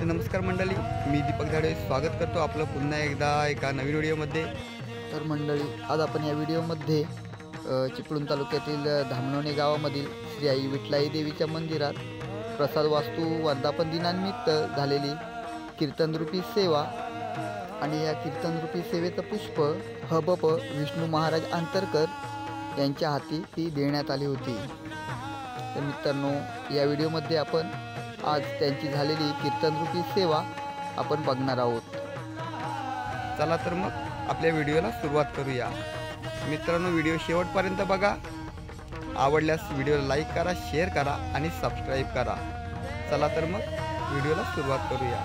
नमस्कार मंडळी, मी दीपक धाडे स्वागत करतो आपलं पुन्हा एकदा एका नवीन व्हिडिओमध्ये। तर मंडळी, आज आपण या व्हिडिओमध्ये चिपळूण तालुक्यातील धामणोणे गावामधील श्री आई विठलाई देवीच्या मंदिरात प्रसाद वास्तू वर्धापन दिनानिमित्त झालेली कीर्तनरूपी सेवा आणि या कीर्तनरूपी सेवेचं पुष्प हबप विष्णू महाराज अंतरकर यांच्या हाती ती देण्यात आली होती। तर मित्रांनो, या व्हिडिओमध्ये आपण आज त्यांची झालेली कीर्तनरूपी सेवा आपण बघणार आहोत। चला तर मग आपल्या व्हिडिओला सुरुवात करूया। मित्रांनो, व्हिडिओ शेवटपर्यंत बघा। आवडल्यास व्हिडिओला लाईक करा, शेअर करा आणि सबस्क्राईब करा। चला तर मग व्हिडिओला सुरुवात करूया।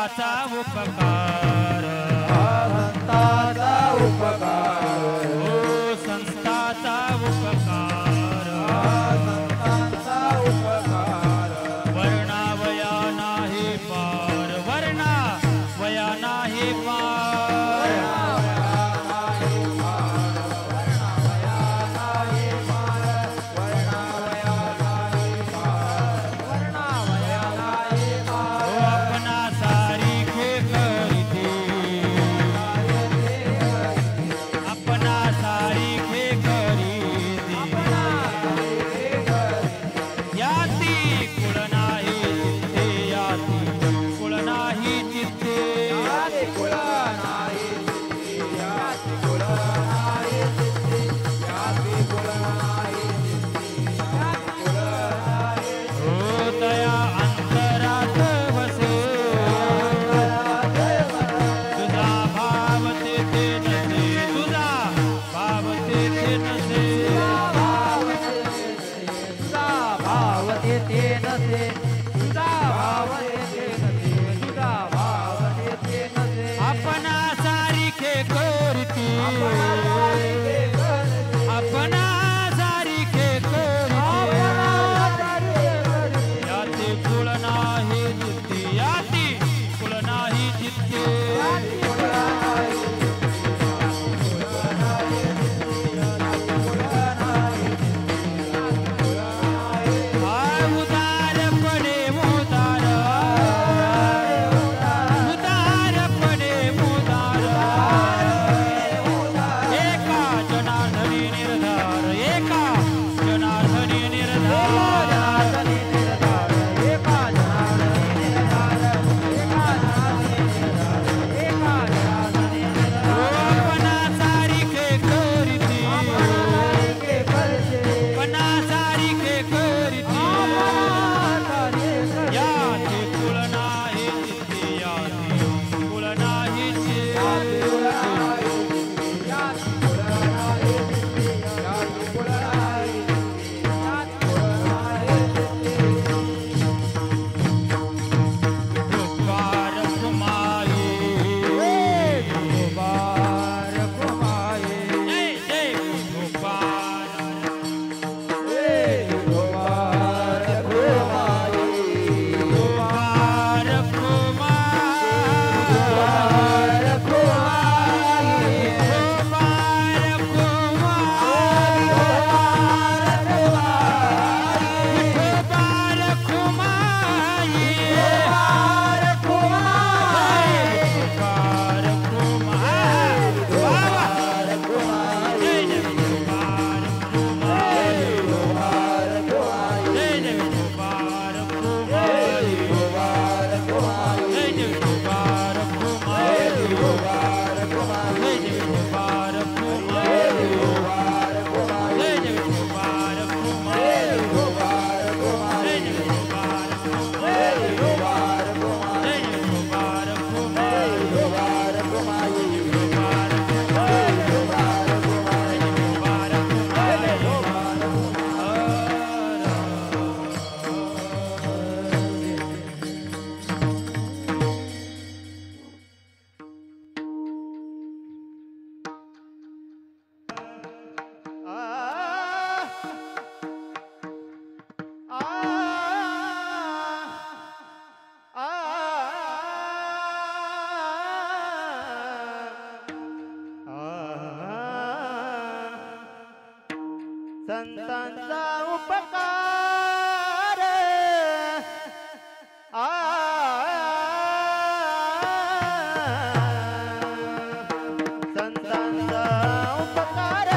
संताचा उपकार संताचा उपकार हो संताचा उपकार संताचा उपकार वर्णावया नाही पार वर्णावया नाही पार अपना सारी खे करीते अपना सारी खे करीते याती कुळ नाही चित्ते याती कुळ नाही चित्ते हो तया अंतरात वसे तुझा भाव तेथे नसे तुझा भाव तेथे नसे अपना सारिखे करती अपना सारिखे करती याती कुळ नाही चित्ते याती कुळ नाही चित्ते उदारपणे उदार उदारपणे उदार एका जनार्दनी निर्धार एका जनार्दनी निर्धार अपना सारिखे करीती अपना सारिखे करीती याती कुळ नाही चित्ते याती कुळ नाही गोपार कुमाई जय जय गोपाल गोपार कुमार गोपार कुमार गोपार कुमाई गोपार कुमार जय जय गोपार कुमार जय जय गोपार कुमार जय जय गोपार कुमार जय जय गोपार कुमार जय जय गोपार कुमार जय जय गोपार कुमार जय जय गोपार संतांचा उपकार संतांचा उपकार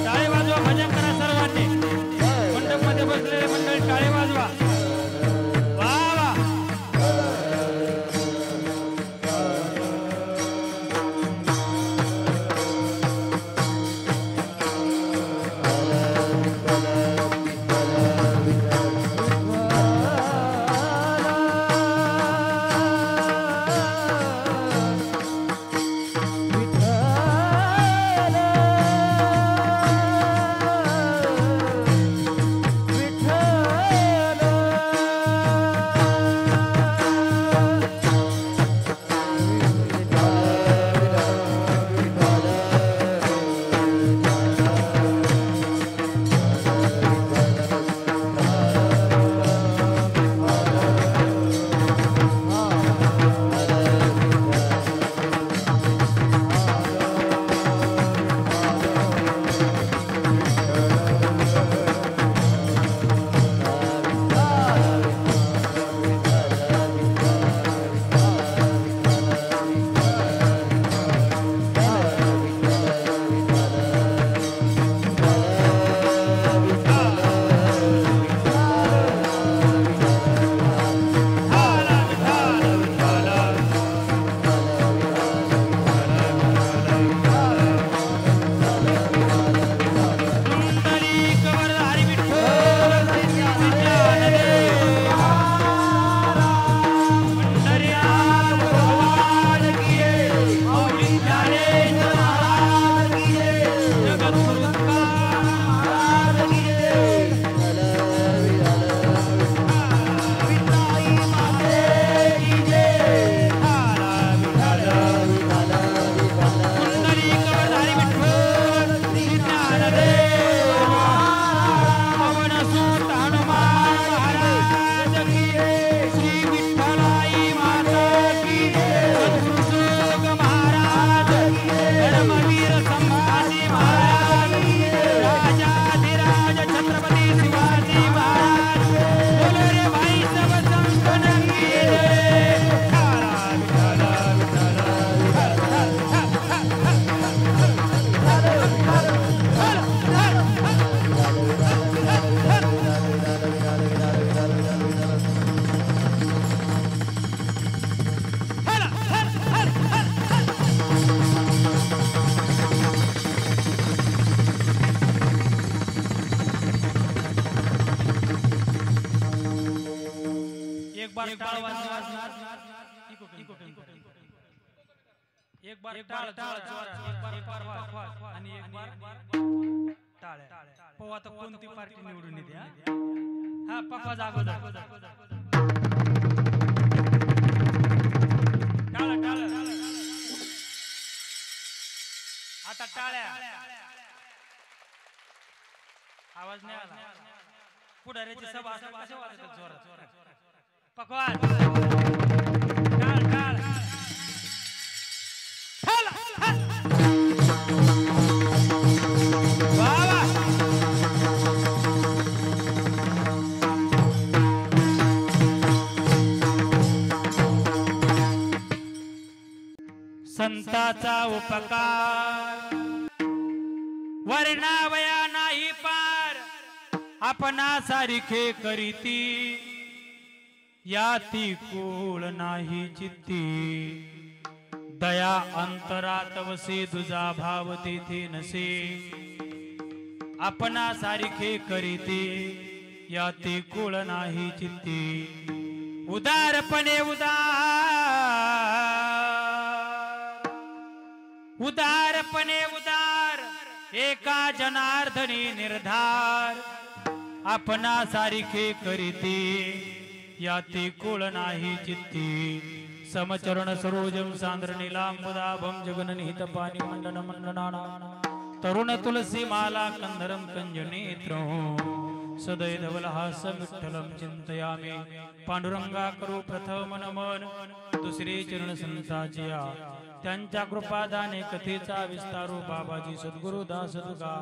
टाळे वाजवा, भजन करा सर्वांनी. मंडपमध्ये बसलेले मंडळी टाळे वाजवा. वा वा. एक बार टाळ टाळ जोरात, एक बार वाज आणि एक बार टाळ्या. पाहू आता कोणती पार्टी निवडून येते. हा पकवा अगोदर टाळ टाळ. आता टाळ्या. आवाज नाही आला. पुढाऱ्याची सभा असं कशा वाजतात जोरात. पकवा टाळ टाळ. संताचा उपकार वर्णावया नाही पार, आपणा सारिखे करीती याती कुळ नाही चित्ती. दया अंतरात वसे तुझा भाव तेथे नसे, आपणा सारिखे करीती याती कुळ नाही चित्ती. उदारपणे उदारपणे उदार, एका जनार्दनी निर्धार. आपणा सारिखे करीती याती कुळ नाही चित्ती. समचरण सरोजम सांद्र नीलांबुदाभं जगननिहित पाणी मंडन मंडनाना. तरुण तुलसी माला कंधरम कंजनेत्रं, सदय धवलहास विठ्ठलं चिंतयामि. पांडुरंगा करू प्रथम नमन, दुसरे चरण संताचिया त्यांच्या कृपादाने कथेचा विस्तारू बाबाजी सद्गुरु दास तुका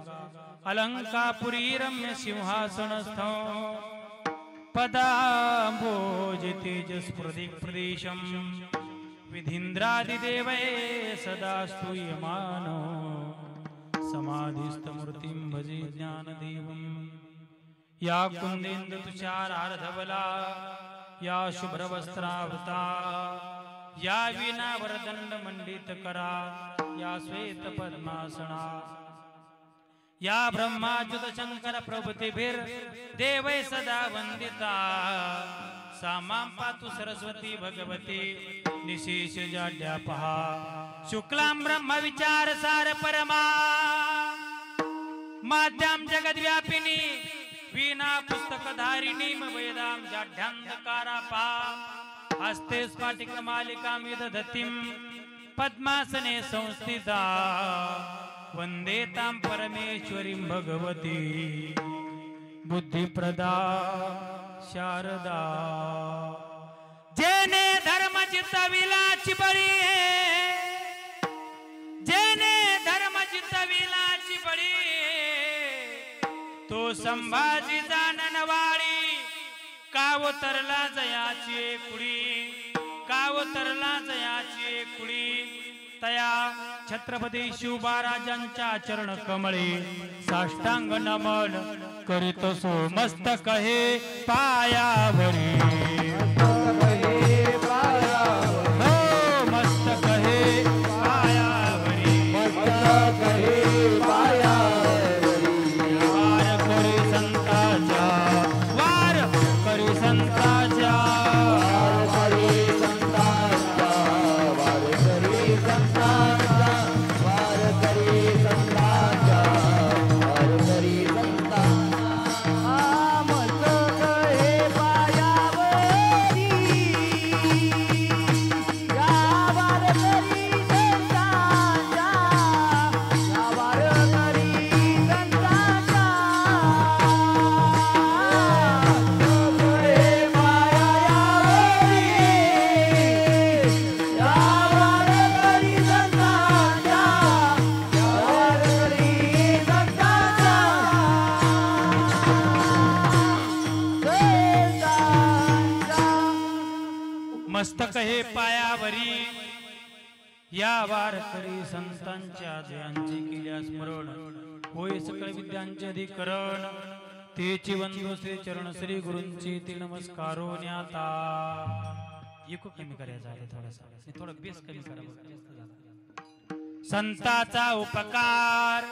अलंकापुरी रम्य सिंहासनस्थ पदांभोज तेजस्फुरदिक प्रदेशम विधींद्रादिदेवै सदा स्तूयमान समाधिस्थमूर्तिं भजे ज्ञानदेवम् या कुंदेंद्र तुषार आर्धवला या शुभ्रवस्त्रावृता या विना वरदंड मंडित करा या श्वेत पद्मासना या ब्रह्माच्युत शंकर प्रभृतिभिर देवै सदा वंदिता सामां पातु सरस्वती भगवती निशेष जाड्या पहा शुक्लां ब्रह्म विचार सार परमा माध्यम जगद्व्यापिनी वीणा पुस्तक धारिणी वेदां जाड्यांधकारा पा हस्ते स्फाटिक मालिकां विदधतीं पद्मासने संस्थिता वंदे तां परमेश्वरीं भगवती बुद्धिप्रदा शारदा जेने धर्म चित्तविलाची बळी जेने धर्म चित्तविलाची बळी तो संभाजी जाननवाडी काव तरला जयाची कुडी काव तरला जयाची कुडी तया छत्रपती शिवबाराजांच्या चरण कमळे साष्टांग नमन करीत सो मस्तक हे पायावरी मस्तक हे पायावरी वार करी संताच्या वार करी संताच्या मस्तक हे पायावरी या वारकरी संतांच्या जयांचे केल्या स्मरण होय सकळ विद्यांचे अधिकरण तेची वंदो श्री चरण श्री गुरूंची ती नमस्कारो न्याता इको कमी करायचा आहे थोडासा थोडं बेस कमी करा संताचा उपकार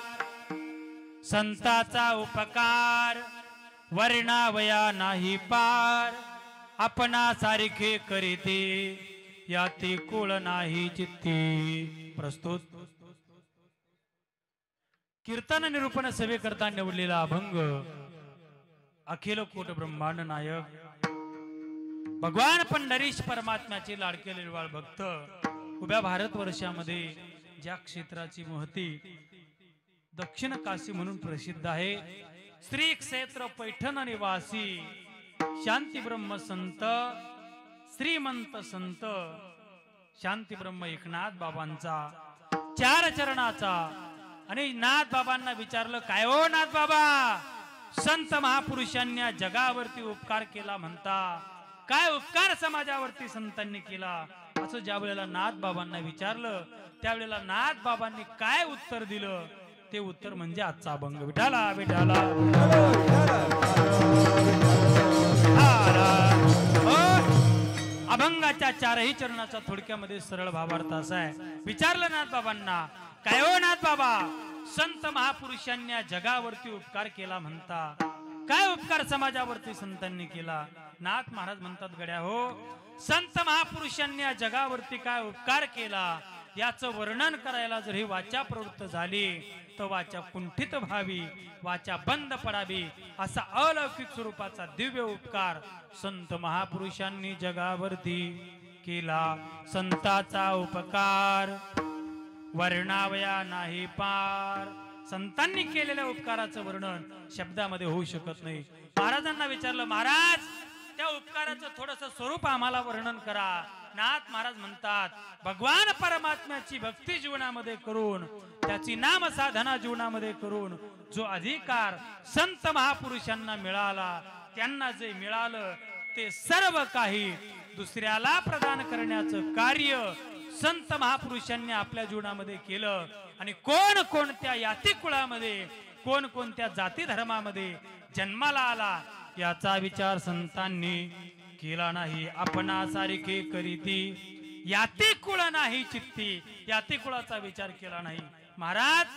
संताचा उपकार वर्णावया नाही पार अपना सारिखे करीते याती कुळ नाही चित्ती प्रस्तुत कीर्तन निरूपण सभेकरता निवडलेला अभंग अखिल कोट ब्रह्मांड नायक भगवान पंढरीश परमात्म्याचे लाडके निर्वाळ भक्त उभ्या भारतवर्षामध्ये ज्या क्षेत्राची महती दक्षिण काशी म्हणून प्रसिद्ध आहे श्री क्षेत्र पैठण निवासी शांती ब्रह्म संत श्रीमंत संत शांती ब्रह्म एकनाथ बाबांचा चार चरणाचा आणि नाथ बाबांना विचारलं काय हो नाथ बाबा संत महापुरुषांनी जगावरती उपकार केला म्हणता काय उपकार समाजावरती संतांनी केला असं ज्या वेळेला नाथ बाबांना विचारलं त्यावेळेला नाथ बाबांनी काय उत्तर दिलं ते उत्तर म्हणजे आजचा अभंग विठाला विठाला अभंगाच्या चारही चरणाचा थोडक्यामध्ये सरळ भावार्थ असा आहे विचारलं नाथ बाबांना काय हो नाथ बाबा संत महापुरुषांनी जगावरती उपकार केला म्हणता काय उपकार समाजावरती संतांनी केला नाथ महाराज म्हणतात गड्या हो संत महापुरुषांनी जगावरती काय उपकार केला याचं वर्णन करायला जर ही वाचा प्रवृत्त झाली तर वाचा कुंठित व्हावी वाचा बंद पडावी असा अलौकिक स्वरूपाचा दिव्य उपकार संत महापुरुषांनी जगावरती केला संताचा उपकार वर्णावया नाही पार संतांनी केलेल्या उपकाराचं वर्णन शब्दामध्ये होऊ शकत नाही महाराजांना विचारलं महाराज त्या उपकाराचं थोडंसं स्वरूप आम्हाला वर्णन करा नाथ महाराज म्हणतात भगवान परमात्म्याची भक्ती जीवनामध्ये करून त्याची नाम साधना जीवनामध्ये करून जो अधिकार संत महापुरुषांना मिळाला त्यांना जे मिळालं ते सर्व काही दुसऱ्याला प्रदान करण्याचं कार्य संत महापुरुषांनी आपल्या जीवनामध्ये केलं आणि कोण कोणत्या याती कुळामध्ये कोण कोणत्या जाती धर्मामध्ये जन्माला आला याचा विचार संतांनी केला नाही. आपणासारखे करीती याती कुळ नाही चित्ती, याती कुळाचा विचार केला नाही. महाराज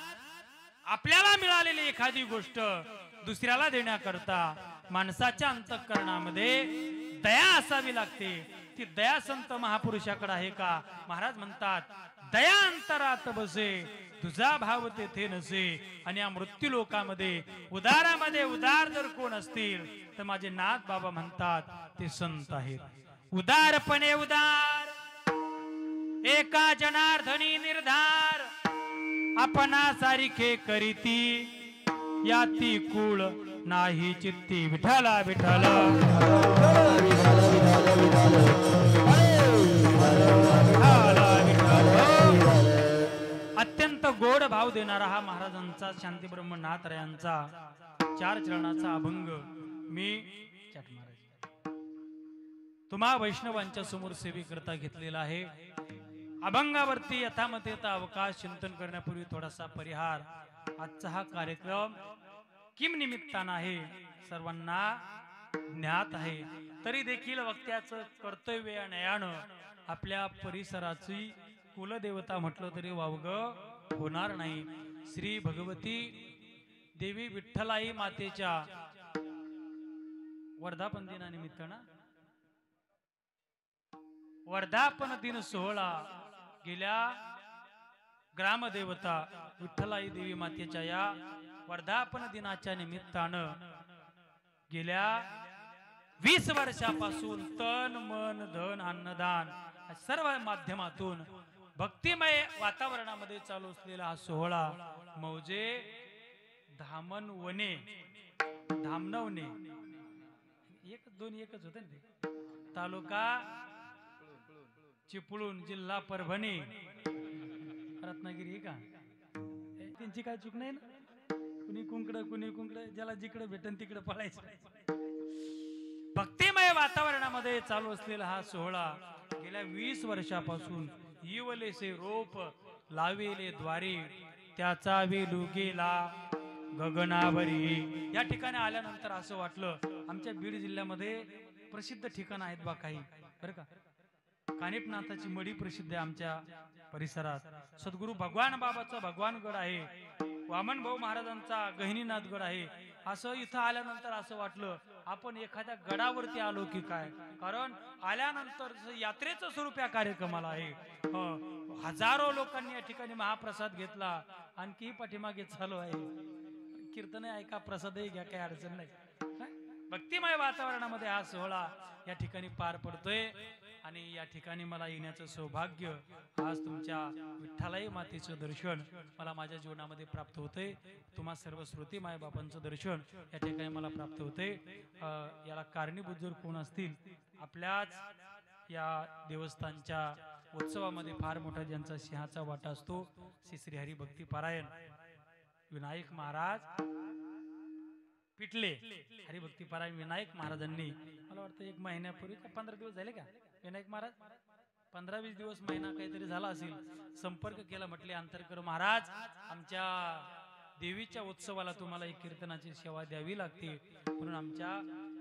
आपल्याला मिळालेली एखादी गोष्ट दुसऱ्याला देण्याकरता माणसाच्या अंतःकरणामध्ये दया असावी लागते. ती दया संत महापुरुषाकडे आहे का? महाराज म्हणतात दया अंतरात बसे तुझा भाव तेथे नसे. आणि या मृत्यू लोकामध्ये उदारामध्ये उदार जर कोण असतील तर माझे नाथ बाबा म्हणतात ते संत आहेत. उदारपणे उदार एका जनार्दनी निर्धार आपणासारखे करीती याती कुळ नाही चित्ती. विठाला विठाला अत्यंत गोड भाव देणारा हा महाराजांचा शांती ब्रह्मनाथ रायांचा 4 चरणाचा अभंग मी तुम्हा वैष्णवांच्या समोर सेवेकरता घेतलेला आहे. अभंगावरती यथामतेचा अवकाश चिंतन करण्यापूर्वी थोडासा परिहार. आजचा हा कार्यक्रम किम निमित्तानं आहे सर्वांना ज्ञात आहे, तरी देखील वक्त्याचं कर्तव्य या नयानं आपल्या परिसराची कुलदेवता म्हटलं तरी वावगं होणार नाही. श्री भगवती देवी विठ्ठलाई मातेच्या वर्धापन दिनानिमित्तानं वर्धापन दिन सोहळा गेल्या ग्रामदेवता विठ्ठलाई देवी मातेच्या या वर्धापन दिनाच्या निमित्तानं गेल्या 20 वर्षापासून तन मन धन अन्नदान सर्व माध्यमातून भक्तिमय वातावरणामध्ये चालू असलेला हा सोहळा मौजे धामणवणे धामणवणे एक दोन एकच होते ना, तालुका चिपळूण जिल्हा परभणी रत्नागिरी का त्यांची काय चूक नाही ना. कुणी कुंकड ज्याला जिकडे भेटन तिकडे पळायचं. भक्तिमय वातावरणामध्ये चालू असलेला हा सोहळा गेल्या 20 वर्षापासून इवलेसे रोप लावेले द्वारे त्याचा वेलू गेला गगनावरी. या ठिकाणी आल्यानंतर असं वाटलं आमच्या बीड जिल्ह्यामध्ये प्रसिद्ध ठिकाण आहेत बा काही बरं का. कानिपनाथाची मडी प्रसिद्ध आहे आमच्या परिसरात. सद्गुरू भगवान बाबाचा भगवानगड आहे. वामन भाऊ महाराजांचा गहिनीनाथ गड आहे. असं इथं आल्यानंतर असं वाटलं आपण एखाद्या गडावरती आलो की काय, कारण आल्यानंतर यात्रेचं स्वरूप या कार्यक्रमाला आहे. हजारो लोकांनी या ठिकाणी महाप्रसाद घेतला. आणखी पाठीमागे चालू आहे कीर्तन ऐका प्रसादही घ्या, काही अडचण नाही. भक्तिमय वातावरणामध्ये हा सोहळा या ठिकाणी पार पडतोय आणि या ठिकाणी मला येण्याचं सौभाग्य आज तुमच्या विठ्ठलाई मातेचं दर्शन मला माझ्या जीवनामध्ये प्राप्त होते. तुम्हा सर्व श्रोती माय बापांचं दर्शन या ठिकाणी मला प्राप्त होते. याला कारणीभूत जर कोण असतील आपल्याच या देवस्थानच्या उत्सवामध्ये फार मोठा ज्यांचा सिंहाचा वाटा असतो श्री श्री हरी भक्ती पारायण विनायक महाराज पिटले. हरिभक्ती पारायण विनायक महाराजांनी मला वाटतं 1 महिन्यापूर्वी का 15 दिवस झाले का विनायक महाराज 15-20 दिवस महिना काहीतरी झाला असेल संपर्क केला. म्हटले अंतरकर महाराज आमच्या देवीच्या उत्सवाला तुम्हाला एक कीर्तनाची सेवा द्यावी लागते म्हणून आमच्या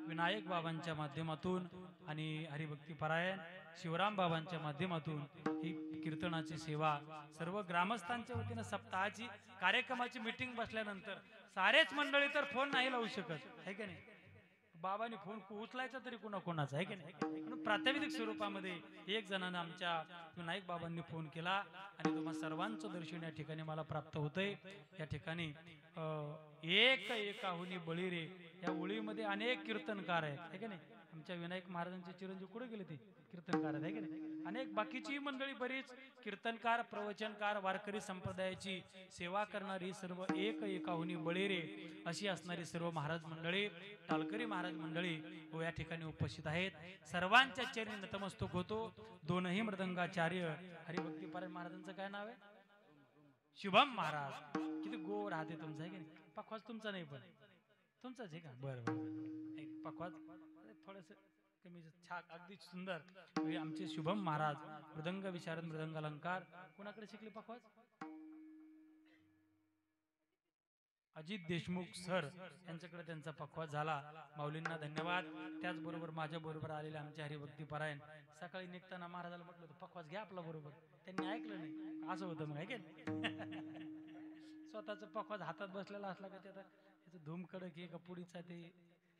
विनायक बाबांच्या माध्यमातून आणि हरिभक्ती पारायण शिवराम बाबांच्या माध्यमातून ही कीर्तनाची सेवा सर्व ग्रामस्थांच्या वतीने सप्ताहाची कार्यक्रमाची मीटिंग बसल्यानंतर सारेच मंडळी तर फोन नाही लावू शकत आहे की नाही. बाबांनी फोन उचलायचा तरी कोणाचा आहे की नाही. म्हणून प्रातिनिधिक स्वरूपामध्ये एक जणांना आमच्या विनायक बाबांनी फोन केला आणि तुम्हा सर्वांचं दर्शन या ठिकाणी मला प्राप्त होतंय. या ठिकाणी एक एकाहुनी बळी रे या ओळीमध्ये अनेक कीर्तनकार आहेत है की नाही. आमच्या विनायक महाराजांचे चिरंजीव कुठे गेले ते कीर्तनकार आहे की नाही. अनेक बाकीची मंडळी बरीच कीर्तनकार, प्रवचनकार, वारकरी संप्रदायाची सेवा करणारी सर्व एकाहुनी बळीरे अशी असणारी सर्व महाराज मंडळी, टाळकरी महाराज मंडळी या ठिकाणी उपस्थित आहेत. सर्वांच्या चरणी नतमस्तक होतो. दोनही मृदंगाचार्य हरिभक्ती पारायण महाराजांचं काय नाव आहे? शुभम महाराज. किती गोड राहते तुमचं आहे की नाही. पखवाज तुमचा नाही पण तुमचाच आहे का? बरं बरं. पखवाज थोडस कमी छाक अगदी सुंदर. आमचे शुभम महाराज मृदंग विशारद, मृदंग अलंकार कोणाकडे शिकले पखवाज? अजित देशमुख सर यांच्याकडे त्यांचा पखवाज झाला. माऊलींना धन्यवाद. त्याचबरोबर माझ्या बरोबर आलेले आमचे हरिभक्ती पारायण सकाळी निघताना महाराजाला म्हटलं होतं पखवाज घ्या आपला बरोबर. त्यांनी ऐकलं नाही. असं होतं मग ऐकेल. स्वतःच पखवाज हातात बसलेला असला का त्याचा धूम कडक आहे का पुढीचा ते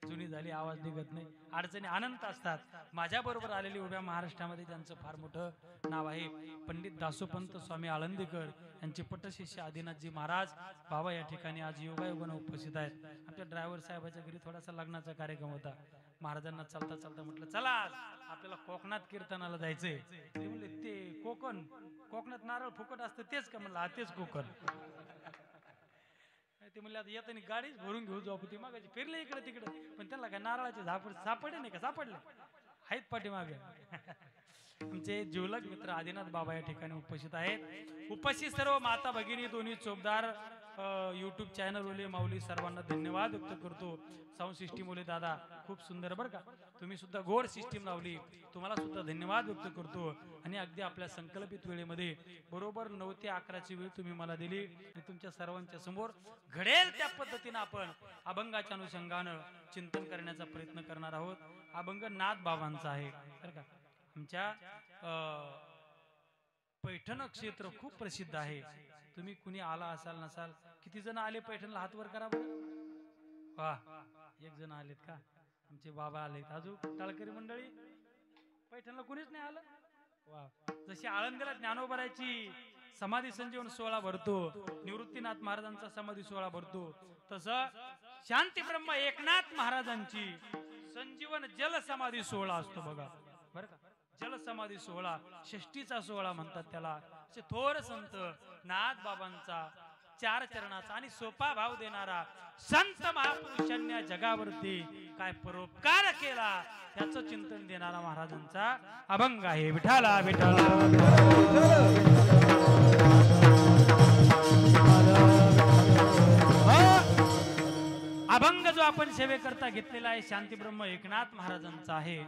जुनी झाली, आवाज निघत नाही, अडचणी अनंत असतात. माझ्या बरोबर आलेली उभ्या महाराष्ट्रामध्ये त्यांचं फार मोठं नाव आहे. पंडित दासोपंत स्वामी आळंदीकर यांचे पटशिष्य आदिनाथजी महाराज बाबा या ठिकाणी आज योगायोगाने उपस्थित आहेत. आमच्या ड्रायव्हर साहेबाच्या घरी थोडासा लग्नाचा कार्यक्रम होता. महाराजांना चालता चालता म्हटलं चला आपल्याला कोकणात कीर्तनाला जायचंय. ते म्हणले ते कोकणात नारळ फुकट असतं तेच का? म्हणलं तेच कोकण. ते म्हणले आता येताना गाडीच भरून घेऊ जाऊ. ती मागायची फिरले इकडे तिकडे पण त्यांना काय नारळाचे झापड सापडे नाही का? सापडले आहेत पाठीमागे. आमचे जिवलग मित्र आदिनाथ बाबा या ठिकाणी उपस्थित आहेत. उपस्थित सर्व माता भगिनी, दोन्ही चोपदार यूट्यूब चॅनल वाले माऊली सर्वांना धन्यवाद व्यक्त करतो. साऊंड सिस्टीम वाले दादा खूप सुंदर बरं का, तुम्ही सुद्धा गोड सिस्टीम लावली, तुम्हाला सुद्धा धन्यवाद व्यक्त करतो. आणि अगदी आपल्या संकल्पित वेळेमध्ये बरोबर 9 ते 11ची वेळ तुम्ही मला दिली. तुमच्या सर्वांच्या समोर घडेल त्या पद्धतीने आपण अभंगाच्या अनुषंगानं चिंतन करण्याचा प्रयत्न करणार आहोत. अभंग नाथ बाबांचा आहे बरं का. आमच्या पैठण क्षेत्र खूप प्रसिद्ध आहे. तुम्ही कुणी आला असाल नसाल, किती जण आले पैठणला हात वर करा बरं. वा, 1 जण आलेत का? आमचे बाबा आलेत. अजून टाळकरी मंडळी पैठणला कुणीच नाही आलं. वा, जशी आळंदीला ज्ञानोबराची समाधी संजीवन सोहळा भरतो, निवृत्तीनाथ महाराजांचा समाधी सोहळा भरतो, तसं शांती ब्रह्म एकनाथ महाराजांची संजीवन जल समाधी सोहळा असतो बघा बरं का. जल समाधी सोहळा, षष्टीचा सोहळा म्हणतात त्याला. थोर संत नाथ बाबांचा 4 चरणाचा आणि सोपा भाव देणारा संत महापुरुषांनी जगावरती काय परोपकार केला त्याचं चिंतन देणारा महाराजांचा अभंग आहे. विठाला विठाला अभंग जो आपण सेवेकरता घेतलेला आहे शांती ब्रह्म एकनाथ महाराजांचा आहे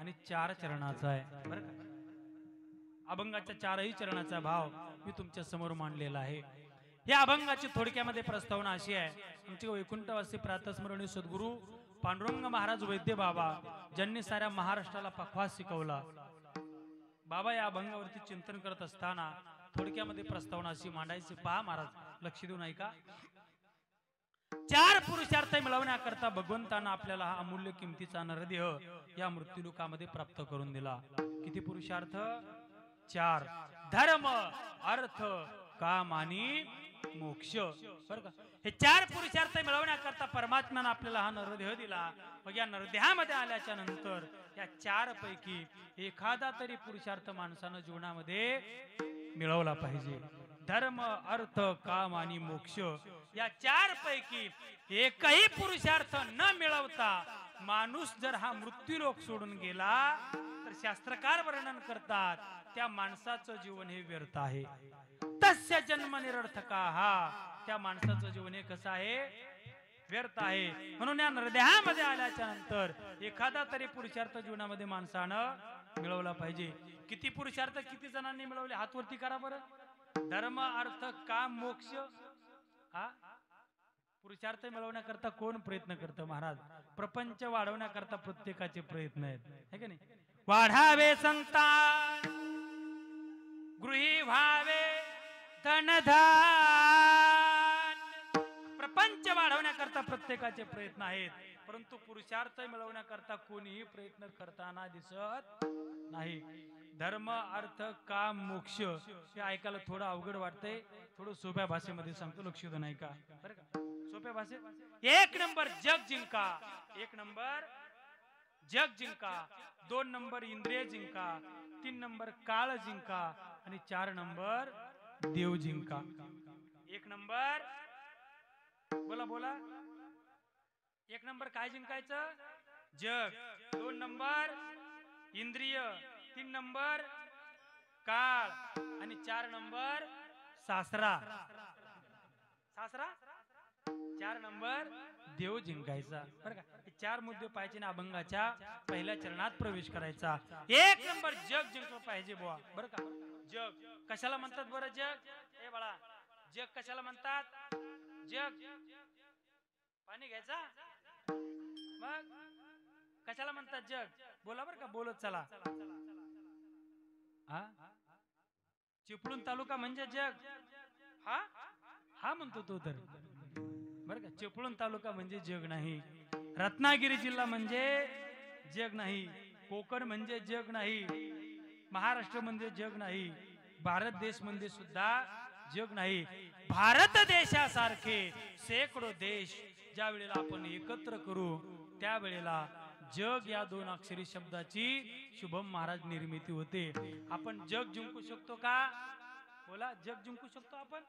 आणि 4 चरणाचा आहे बरं का. अभंगाच्या 4ही चरणाचा भाव मी तुमच्या समोर मांडलेला आहे. या अभंगाची थोडक्यामध्ये प्रस्तावना अशी आहे. आमचे वैकुंठवासी प्रातस्मरणीय सद्गुरू पांडुरंग महाराज वैद्य बाबा ज्यांनी साऱ्या महाराष्ट्राला पखवाज शिकवला. बाबा या अभंगावरती चिंतन करत असताना थोडक्यामध्ये प्रस्तावना अशी मांडायची. पहा महाराज, लक्ष देऊन ऐका. 4 पुरुषार्थ मिळवण्याकरता भगवंतानं आपल्याला हा अमूल्य किमतीचा नरदेह या मृत्यूलोकामध्ये प्राप्त करून दिला. किती पुरुषार्थ? 4. धर्म, अर्थ, काम आणि मोक्ष बरं का. हे 4 पुरुषार्थ मिळवण्याकरता परमात्म्यानं आपल्याला हा नरदेह दिला. मग या नरदेहामध्ये आल्याच्या नंतर या 4 पैकी एखादा तरी पुरुषार्थ माणसानं जीवनामध्ये मिळवला पाहिजे. धर्म, अर्थ, काम आणि मोक्ष या 4 पैकी एकही पुरुषार्थ न मिळवता माणूस जर हा मृत्यूलोक सोडून गेला तर शास्त्रकार वर्णन करतात त्या माणसाचं जीवन हे व्यर्थ आहे. तस्य जन्म निरर्थका, हा त्या माणसाचं जीवन हे कसं आहे? व्यर्थ आहे. म्हणून या नरदेहामध्ये आल्याच्या नंतर एखादा तरी पुरुषार्थ जीवनामध्ये माणसानं मिळवला पाहिजे. किती पुरुषार्थ किती जणांनी मिळवले? हातवरती करा बरं. धर्म, अर्थ, काम, मोक्ष हा पुरुषार्थ मिळवण्याकरता कोण प्रयत्न करतं महाराज? प्रपंच वाढवण्याकरता प्रत्येकाचे प्रयत्न आहेत है की नाही. वाढावे संतान, गृही व्हावे धनधान, प्रपंच वाढवण्याकरता प्रत्येकाचे प्रयत्न आहेत. परंतु पुरुषार्थ मिळवण्याकरता कोणीही प्रयत्न करताना दिसत नाही. धर्म, अर्थ, काम, मोक्ष हे ऐकायला थोडं अवघड वाटतंय. थोडं सोप्या भाषेमध्ये सांगतो, लक्ष देऊन ऐका बरं का. सोप्या भाषेत 1 नंबर जग जिंका, 1 नंबर जग जिंका, 2 नंबर इंद्रिय जिंका, 3 नंबर काळ जिंका आणि 4 नंबर देव जिंका. 1 नंबर बोला बोला, 1 नंबर काय जिंकायचं? जग. 2 नंबर इंद्रिय, 3 नंबर काळ आणि 4 नंबर सासरा. सासरा 4 नंबर देव जिंकायचा. बरं का, हे 4 मुद्दे पाहिजे ना अभंगाच्या पहिल्या चरणात प्रवेश करायचा. 1 नंबर जग जिंकलं पाहिजे बुवा. बरं का, जग कशाला म्हणतात बरं? जग हे बाळा, जग कशाला म्हणतात? जग पाणी घ्यायचा, मग कशाला म्हणतात जग? बोला बरं का, बोलत चला. हा, चिपळूण तालुका म्हणजे जग. हा हा म्हणतो तो तर. बरं का, चिपळूण तालुका म्हणजे जग नाही. रत्नागिरी जिल्हा म्हणजे जग नाही. कोकण म्हणजे जग नाही. महाराष्ट्र म्हणजे जग नाही. भारत देश म्हणजे सुद्धा जग नाही. भारत देशासारखे शेकडो देश ज्या वेळेला आपण एकत्र करू त्यावेळेला जग या 2 अक्षरी शब्दाची शुभम महाराज निर्मिती होते. आपण जग जिंकू शकतो का? बोला, जग जिंकू शकतो आपण?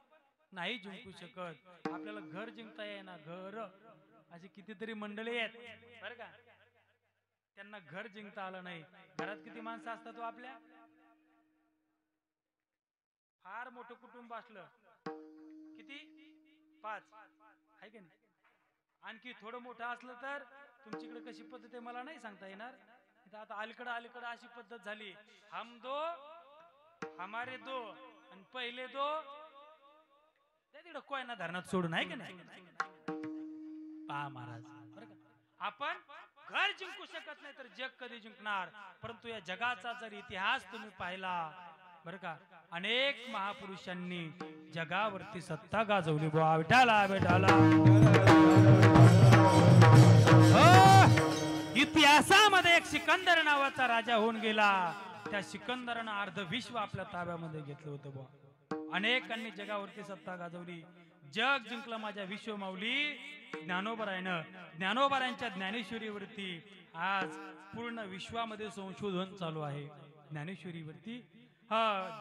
नाही जिंकू शकत. आपल्याला घर जिंकता येईना. घर अशी कितीतरी मंडळी आहेत बरं का, त्यांना घर जिंकता आलं नाही. घरात किती माणसं असतात आपल्या? फार मोठं कुटुंब असलं किती? 5 आहे की नाही? आणखी थोडं मोठं असलं तर तुमच्याकडे कशी पद्धत आहे मला नाही सांगता येणार. आता अलीकडं अशी पद्धत झाली, हम दो हमारे दो आणि पहिले दो तिकडं कोयना धरणात सोडून, आहे की नाही? पहा महाराज, बरं का, आपण घर जिंकू शकत नाही तर जग कधी जिंकणार? परंतु या जगाचा जर इतिहास तुम्ही पाहिला बरं का, अनेक महापुरुषांनी जगावरती सत्ता गाजवली. बुवा विठाला विठाला. इतिहासामध्ये एक सिकंदर नावाचा राजा होऊन गेला. त्या सिकंदरानं अर्ध विश्व आपल्या ताब्यामध्ये घेतलं होतं. बुवा अनेकांनी जगावरती सत्ता गाजवली, जग जिंकलं माझ्या विश्वमाऊली ज्ञानोबरायानं. ज्ञानोबरायांच्या ज्ञानेश्वरीवरती आज पूर्ण विश्वामध्ये संशोधन चालू आहे. ज्ञानेश्वरीवरती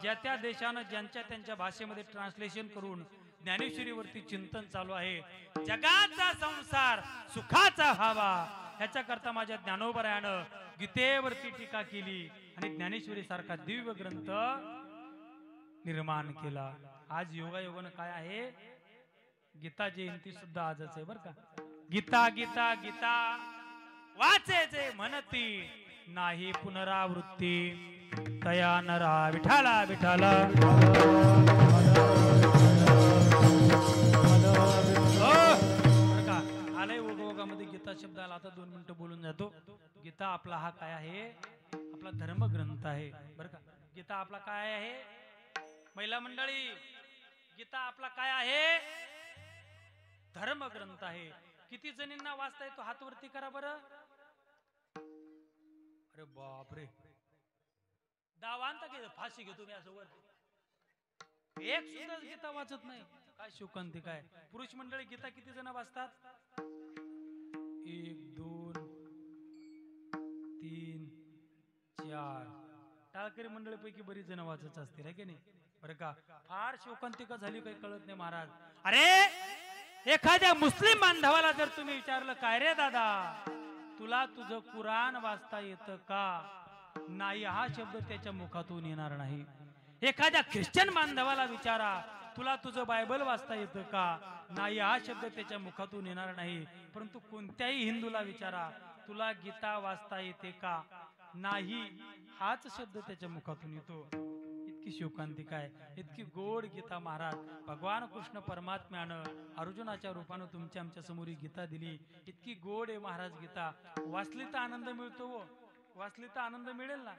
ज्या त्या देशानं ज्यांच्या त्यांच्या भाषेमध्ये ट्रान्सलेशन करून ज्ञानेश्वरीवरती चिंतन चालू आहे. जगाचा संसार सुखाचा व्हावा ह्याच्याकरता माझ्या ज्ञानोबरायानं गीतेवरती टीका केली आणि ज्ञानेश्वरी सारखा दिव्य ग्रंथ निर्माण केला. आज योगायोगानं काय आहे? गीता जयंती सुद्धा आजच आहे बरं का. गीता गीता गीता वाचेचे म्हणती नाही पुनरावृत्ती तया नरा. विठाला विठाला. आलय ओघामध्ये गीता शब्द आला. आता 2 मिनिटं बोलून जातो. गीता आपला हा काय आहे? आपला धर्मग्रंथ आहे बरं का. गीता आपला काय आहे? महिला मंडळी, गीता आपला काय आहे? धर्मग्रंथ आहे. किती जणींना वाचता येतो? हात वरती करा बरं. अरे बापरे, दावांत घे, फाशी घेतो मी असं वरती. एक सुद्धा गीता वाचत नाही. काय शोकांती काय? पुरुष मंडळी गीता किती जण वाचतात? 1 2 3 4. टाळकरी मंडळीपैकी बरीच जण वाचत असतील, आहे की नाही? बरं का, फार शोकांतिका झाली, काही कळत नाही महाराज. अरे एखाद्या मुस्लिम बांधवाला जर तुम्ही विचारलं काय रे दादा तुला तुझं कुराण वाचता येतं का? नाही हा शब्द त्याच्या मुखातून येणार नाही. एखाद्या ख्रिश्चन बांधवाला विचारा तुला तुझं बायबल वाचता येतं का? नाही हा शब्द त्याच्या मुखातून येणार नाही. परंतु कोणत्याही हिंदूला विचारा तुला गीता वाचता येते का? नाही हाच शब्द त्याच्या मुखातून येतो. इतकी शोकांतिका आहे, इतकी गोड गीता महाराज. भगवान कृष्ण परमात्म्यानं अर्जुनाच्या रूपानं तुमच्या आमच्या समोर गीता दिली. इतकी गोड आहे महाराज गीता. वाचली तर आनंद मिळतो हो, वाचली तर आनंद मिळेल ना.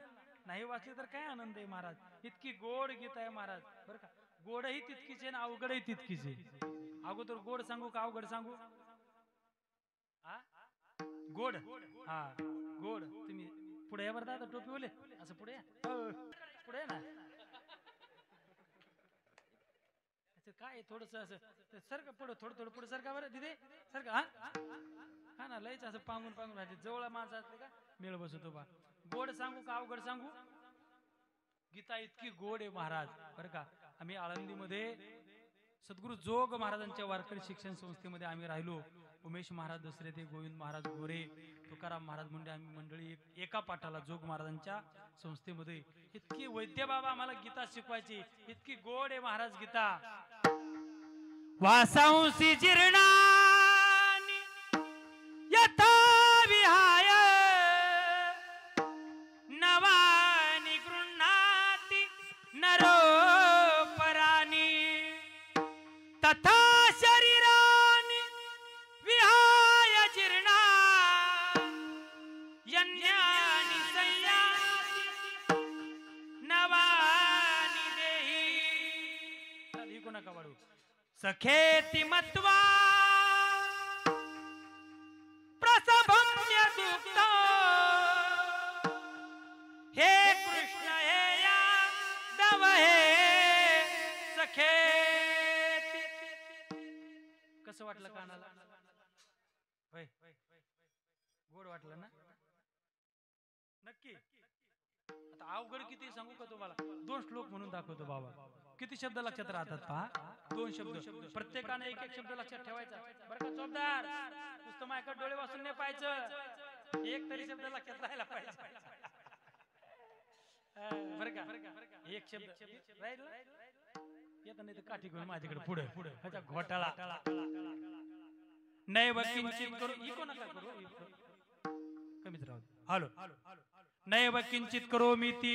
नाही वाचली तर काय आनंद आहे महाराज. इतकी गोड गीता आहे महाराज बरं का. गोडही तितकीच आहे ना अवघडही तितकीच आहे. अगोदर गोड सांगू का अवघड सांगू? हा गोड. हा गोड. तुम्ही पुढे या बरं दादा, टोपी बोले असं पुढे या, पुढे या ना. काय थोडस असं सर का पुढे, थोडं थोडं पुढे सर का बरं दिदे सर का. हा ना लयच असं पांगून पांगून राहते. जवळ माणसं असले का मेळ बसवतो बा. गोड सांगू का अवघड सांगू? गीता इतकी गोड आहे महाराज बरं का. आम्ही आळंदीमध्ये सद्गुरू जोग महाराजांच्या वारकरी शिक्षण संस्थेमध्ये आम्ही राहिलो. उमेश महाराज दसरे ते गोविंद महाराज गोरे तुकाराम महाराज मुंडे आम्ही मंडळी एका पाठाला जोग महाराजांच्या संस्थेमध्ये. इतकी वैद्य बाबा आम्हाला गीता शिकवायची. इतकी गोड आहे महाराज गीता. वासांसी जीर्णानि यथा विहाय नवानि गृह्णाति नरोपराणि तथा शरीरानि विहाय जीर्णा यन्यानि संयाति नवानि देहि. नका वाढू. सखेति मत्वा प्रसभम्य दुःखा हे कृष्ण हे यादव हे सखेति. कसं वाटलं कानाला? होय गोड वाटलं ना? नक्की. आता अवघड किती सांगू का तुम्हाला? 2 श्लोक म्हणून दाखवतो बाबा. किती शब्द लक्षात राहतात पहा. 2 शब्द प्रत्येकाने एक शब्द लक्षात ठेवायचा बरं का चोपदार. नुसतं माझ्याकडे डोळे वाचून नाही पाहायचं. एक तरी शब्द लक्षात राहायला पाहिजे बरं का. एक शब्द राहील येत नाही तर काठी घेऊन माझ्याकडे पुढे ह्याचा घोटाळा. नैव किंचित करू इको नका करू कमीच राहू. हॅलो. नैव किंचित करोमि ती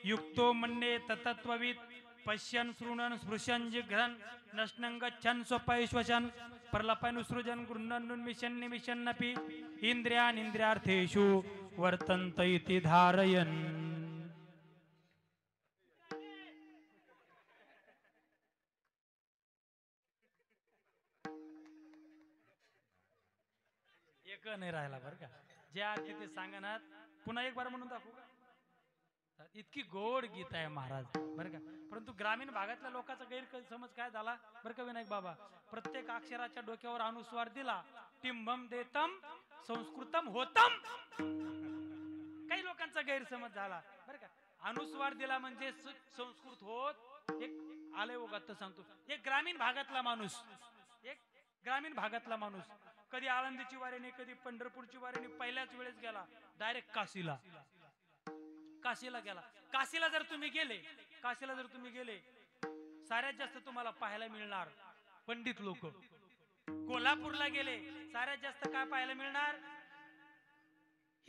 युक्तो मन्ये तत्त्ववित् पश्यन् शृण्वन् स्पृशन् जिघ्रन् नश्नं गच्छन् स्वपैश्वशन् प्रलपनुसृजन् गृह्णन्नुन्मिषन् निमिषन्नपि इन्द्रियान् इन्द्रियार्थेषु वर्तन्त इति धारयन्. एक नाही राहिला बरं का. ज्या तिथे सांगणार पुन्हा एक बार म्हणून दाखवू का. इतकी गोड गीता आहे महाराज बरं का. परंतु ग्रामीण भागातल्या लोकांचा गैरसमज काय झाला बरं का विनायक बाबा. प्रत्येक अक्षराच्या डोक्यावर अनुस्वार दिला. टिंबम देतम संस्कृतम होतम. काही लोकांचा गैरसमज झाला बरं का. अनुस्वार दिला म्हणजे संस्कृत होत. एक आलय ओघात सांगतो. एक ग्रामीण भागातला माणूस कधी आळंदीची वारीने कधी पंढरपूरची वारीने पहिल्याच वेळेस गेला डायरेक्ट काशीला गेला. काशीला जर तुम्ही गेले साऱ्यात जास्त तुम्हाला पाहायला मिळणार पंडित लोक. कोल्हापूरला गेले साऱ्यात जास्त काय पाहायला मिळणार?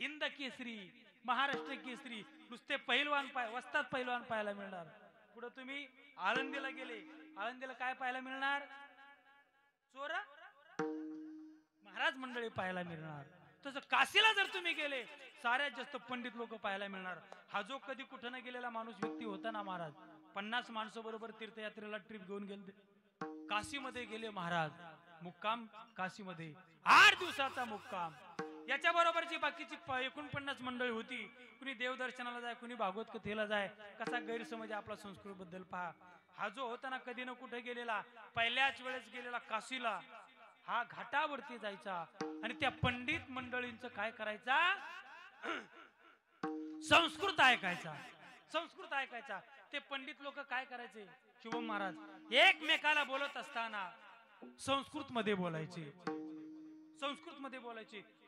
हिंद केसरी महाराष्ट्र केसरी नुसते पहिलवान वस्ताद पहिलवान पाहायला मिळणार. पुढे तुम्ही आळंदीला गेले आळंदीला काय पाहायला मिळणार? चोर महाराज मंडळी पाहायला मिळणार. तसं काशीला जर तुम्ही गेले साऱ्यात जास्त पंडित लोक पाहायला मिळणार. हा जो कधी कुठं न गेलेला माणूस व्यक्ती होता ना महाराज 50 माणसं बरोबर तीर्थयात्रेला ट्रिप घेऊन गेले. काशीमध्ये गेले महाराज. मुक्काम काशीमध्ये 8 दिवसाचा मुक्काम. याच्या बरोबरची बाकीची 49 मंडळी होती. कुणी देवदर्शनाला जाय कुणी भागवत कथेला जाय. कसा गैरसमज आपला संस्कृत बद्दल पहा. हा जो होता ना कधी न कुठे गेलेला पहिल्याच वेळेस गेलेला काशीला. हा घाटावरती जायचा आणि त्या पंडित मंडळींचं काय करायचा? संस्कृत ऐकायचा. ते पंडित लोक काय करायचे शुभम महाराज एकमेकाला बोलत असताना संस्कृत मध्ये बोलायचे.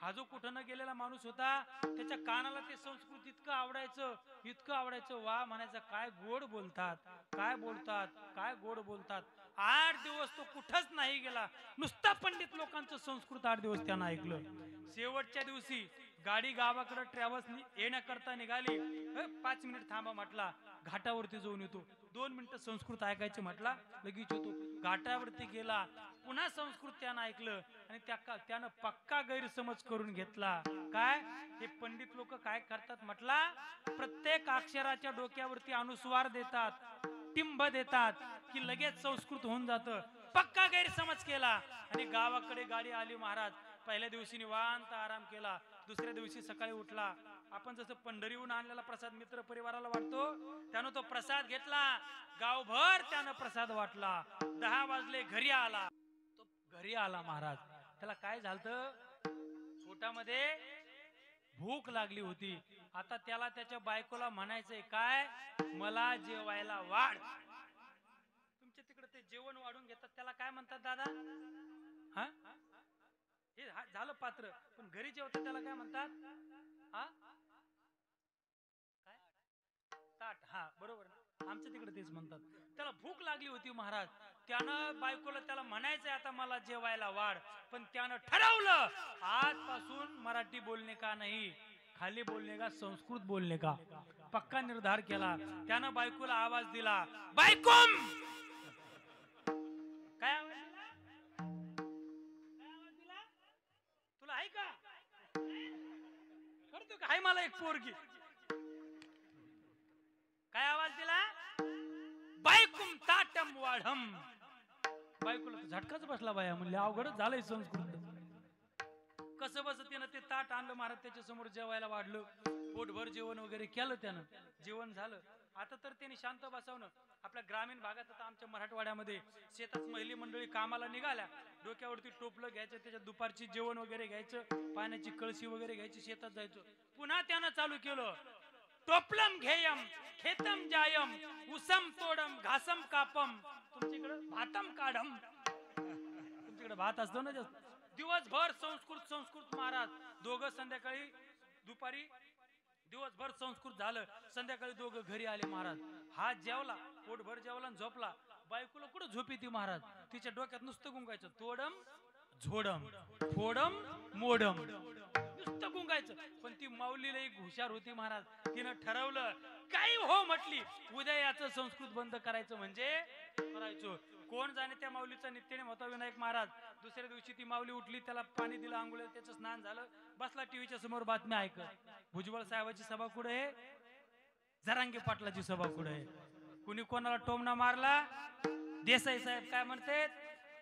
हा जो कुठं न गेलेला माणूस होता त्याच्या कानाला ते संस्कृत इतकं आवडायचं. वा म्हणायचं काय गोड बोलतात. 8 दिवस तो कुठंच नाही गेला. नुसता पंडित लोकांचं संस्कृत 8 दिवस त्यानं ऐकलं. शेवटच्या दिवशी गाडी गावाकडे ट्रॅव्हल्स येण्याकरता निघाली. 5 मिनिट थांबा म्हटला घाटावरती जाऊन येतो. 2 मिनिटं संस्कृत ऐकायचं म्हटला लगेच येतो. घाटावरती गेला पुन्हा संस्कृत त्यानं ऐकलं आणि त्यानं पक्का गैरसमज करून घेतला. काय हे पंडित लोक काय करतात म्हटला प्रत्येक अक्षराच्या डोक्यावरती अनुस्वार देतात टिंब देतात की लगेच संस्कृत होऊन जातं. पक्का गैरसमज केला आणि गावाकडे गाडी आली. महाराज पहिल्या दिवशी निवांत आराम केला. दुसऱ्या दिवशी सकाळी उठला. आपण जसं पंढरीहून आणलेला प्रसाद मित्र परिवाराला वाटतो त्यानं तो प्रसाद घेतला. गावभर त्यानं प्रसाद वाटला. 10 वाजले घरी आला महाराज. त्याला काय झालं पोटामध्ये भूक लागली होती. आता त्याला त्याच्या बायकोला म्हणायचंय काय, मला जेवायला वाढ. तुमच्या तिकडे ते जेवण वाढून घेतात त्याला काय म्हणतात दादा? हा हे झालं पात्र, पण घरी जेवतात त्याला काय म्हणतात? हा काय ताट. हा बरोबर, आमच्या तिकडे तेच म्हणतात. त्याला भूक लागली होती महाराज, त्यानं बायकोला त्याला म्हणायचंय आता मला जेवायला वाढ, पण त्यानं ठरवलं आजपासून मराठी बोलणे का नाही, खाली बोलणे का संस्कृत बोलणे का, पक्का निर्धार केला. त्यानं बायकोला आवाज दिला, बायकोम. काय आवाज दिला? काय आवाज दिला? तुला आहे का? करतो का? आहे मला एक पोरगी. काय आवाज दिला? बायकुम ताटम वाढम. बायकोला झटकाच बसला बाया, म्हणले अवघडच झालंय संस्कृत. कसं बस त्यानं ते ताट आणलं महाराज त्याच्या समोर, जेवायला वाढलं, पोटभर जेवण वगैरे केलं त्यानं, जेवण झालं. आता तर त्यांनी शांत बसवणं. आपल्या ग्रामीण भागात आता आमच्या मराठवाड्यामध्ये शेतात महिला मंडळी कामाला निघाल्या, डोक्यावरती टोपलं घ्यायचं, त्याच्यात दुपारची जेवण वगैरे घ्यायचं, पाण्याची कळशी वगैरे घ्यायची, शेतात जायचं. पुन्हा त्यानं चालू केलं, टोपलम घेयम खेतम जायम उसम तोडम घासम कापम. तुमच्याकडे भातम काढम, तुमच्याकडे भात असतो ना जास्त. दिवसभर संस्कृत संस्कृत महाराज. दोघं संध्याकाळी दुपारी दिवसभर संस्कृत झालं, संध्याकाळी दोघं घरी आले महाराज. हा जेवला, पोटभर जेवला आणि झोपला. बायकोला कुठं झोपी ती महाराज, तिच्या डोक्यात नुसतं गुंगायचं, तोडम झोडम फोडम मोडम, नुसतं गुंगायचं. पण ती माऊलीला एक हुशार होती महाराज, तिनं ठरवलं काही हो म्हटली, उद्या याचं संस्कृत बंद करायचं म्हणजे करायचं. कोण जाणे त्या माऊलीचा नित्यनेम होता विनायक महाराज. दुसऱ्या दिवशी ती माऊली उठली, त्याला पाणी दिलं, आंघोळ, त्याचं स्नान झालं, बसला टीव्हीच्या समोर बातम्या ऐकत. भुजबळ साहेबाची सभा कुठे आहे, जरांगे पाटलाची सभा कुठे आहे, कुणी कोणाला टोमना मारला, देसाई साहेब काय म्हणते,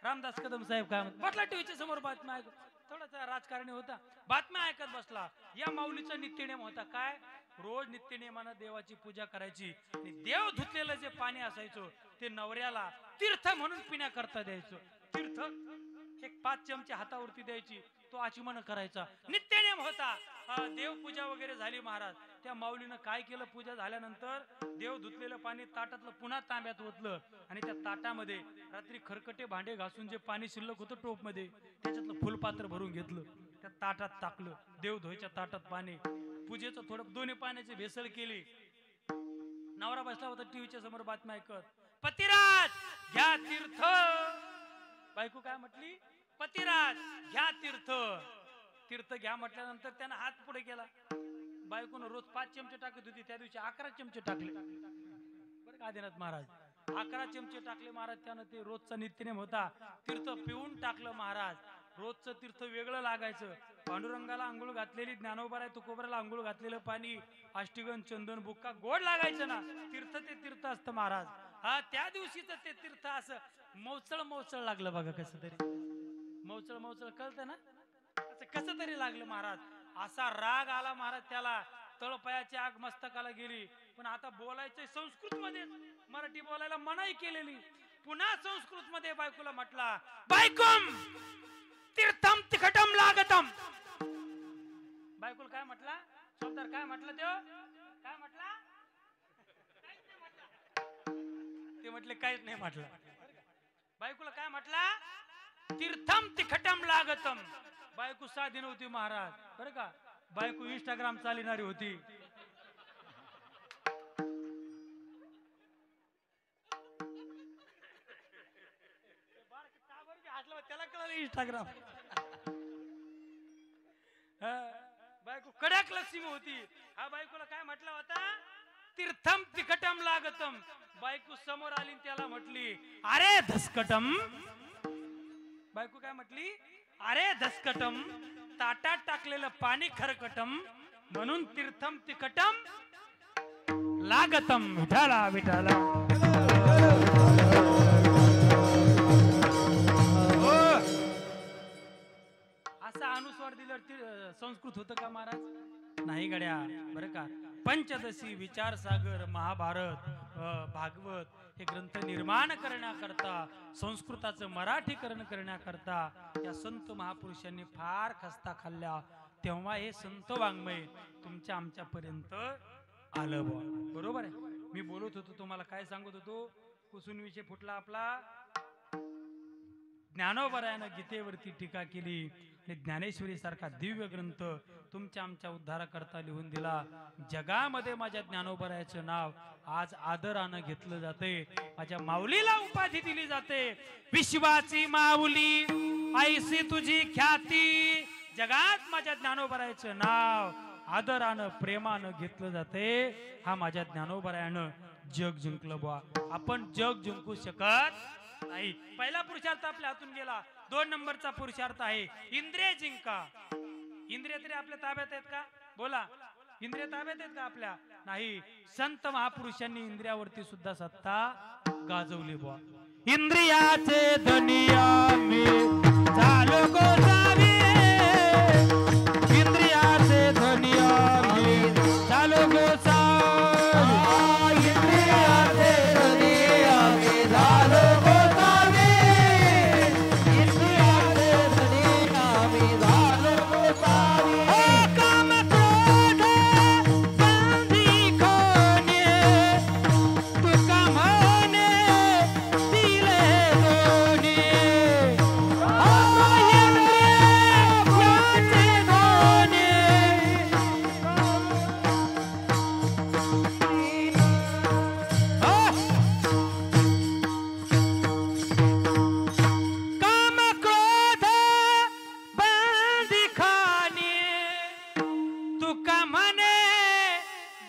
रामदास कदम साहेब काय म्हणते, बसला टीव्हीच्या समोर बातम्या ऐकत. थोडासा राजकारणी होता, बातम्या ऐकत बसला. या माऊलीचा नित्यनेम होता काय, रोज नित्यनेमानं देवाची पूजा करायची आणि देव धुतलेलं जे पाणी असायचं ते नवऱ्याला तीर्थ म्हणून पिण्याकरता द्यायचं. तीर्थ एक 5 चमचे हातावरती द्यायची, तो आचमन करायचा, नित्यनेम होता. देवपूजा वगैरे झाली महाराज. त्या माऊलीनं काय केलं, पूजा झाल्यानंतर देव धुतलेलं पाणी ताटातलं पुन्हा तांब्यात ओतलं आणि त्या ताटामध्ये रात्री खरकटे भांडे घासून जे पाणी शिल्लक होतं टोपमध्ये, त्याच्यातलं फुलपात्र भरून घेतलं, त्या ताटात टाकलं. देव धुवायच्या ताटात पाणी, पूजेचं थोडं दोन्ही पाण्याची भेसळ केली. नवरा बसला होता टीव्हीच्या समोर बातम्या ऐकत, पतिराज घ्या तीर्थ. बायको काय म्हटली, पतिराज घ्या तीर्थ. तीर्थ घ्या म्हटल्यानंतर त्यानं हात पुढे केला. बायकोनं रोज 5 चमचे टाकत होती, त्या दिवशी 11 चमचे टाकले. बरं का आदिनाथ महाराज, 11 चमचे टाकले महाराज. त्यानं ते रोजचा नित्यनेम होता, तीर्थ पिऊन टाकलं महाराज. रोजचं तीर्थ वेगळं लागायचं. पांडुरंगाला आंघोळ घातलेली, ज्ञानोबाराय तुकोबराला आंघोळ घातलेलं पाणी, अष्टगंध चंदन बुक्का गोड लागायचं ना. तीर्थ ते तीर्थ असतं महाराज. हा त्या दिवशीच ते तीर्थ असं मौचळ मौचळ लागलं बघा, कसं तरी मौचळ मौचळ कळतं ना, असं कसं तरी लागलं महाराज. असा राग आला महाराज त्याला, तळपायाची आग मस्तकाला गेली. पण आता बोलायचं संस्कृत मध्ये, मराठी बोलायला मनाई केलेली. पुन्हा संस्कृत मध्ये बायकोला म्हटला, बायकोम तीर्थम तिखटम लागतम. बायकोला काय म्हटला, शब्दार काय म्हटलं, काय म्हटला, ते म्हटले काहीच नाही म्हटलं. बायकोला काय म्हटला, तीर्थम तिखटम लागतम. बायको साधी नव्हती महाराज, बरं का. बायको इंस्टाग्राम चालणारी होती. त्याला कळलं इंस्टाग्राम. बायको कडक लक्ष्मी होती. हा बायकोला काय म्हटला होता, तीर्थम तिखटम लागतम. बायको समोर आली, त्याला म्हटली, अरे धसकटम. बायको काय म्हटली, अरे धसकटम, ताटात टाकलेलं पाणी खरकटम, म्हणून तीर्थम तिखटम लागतम. विठाला विठाला. असा अनुस्वार दिल्यावर संस्कृत होतं का महाराज? नाही गड्या, बरं का. पंचदशी, विचारसागर, महाभारत, भागवत हे ग्रंथ निर्माण करण्याकरता, संस्कृताचं मराठीकरण करण्याकरता या संत महापुरुषांनी फार खस्ता खाल्ल्या, तेव्हा हे संत वाङ्मय तुमच्या आमच्यापर्यंत आलं बुवा. बरोबर आहे. मी बोलत होतो तुम्हाला काय सांगत होतो, कुसून विषय फुटला आपला. ज्ञानोबरायानं गीतेवरती टीका केली आणि ज्ञानेश्वरी सारखा दिव्य ग्रंथ तुमच्या आमच्या उद्धाराकरता लिहून दिला. जगामध्ये माझ्या ज्ञानोबरायाचं नाव आज आदरानं घेतलं जाते. माझ्या माऊलीला उपाधी दिली जाते, विश्वाची माऊली ऐसी तुझी ख्याती. जगात माझ्या ज्ञानोबरायाचं नाव आदरानं प्रेमानं घेतलं जाते. हा माझ्या ज्ञानोबरायानं जग जिंकलं बुवा. आपण जग जिंकू शकत नाही. पहिला पुरुषार्थ आपल्या हातून गेला. 2 नंबरचा पुरुषार्थ आहे इंद्रिय जिंका. इंद्रिय तरी आपल्या ताब्यात आहेत का? बोला, इंद्रिय ताब्यात आहेत का आपल्या? नाही. संत महापुरुषांनी इंद्रियावरती सुद्धा सत्ता गाजवली बुवा. इंद्रियाचे धनिया मी झालो गोसावी, इंद्रियाचे धनिया मी झालो गोसावी, इंद्रियाचे धनिया मी झालो गोसावी, इंद्रियाचे धनिया मी झालो गोसावी. काम क्रोध बंदी खोने तुका म्हणे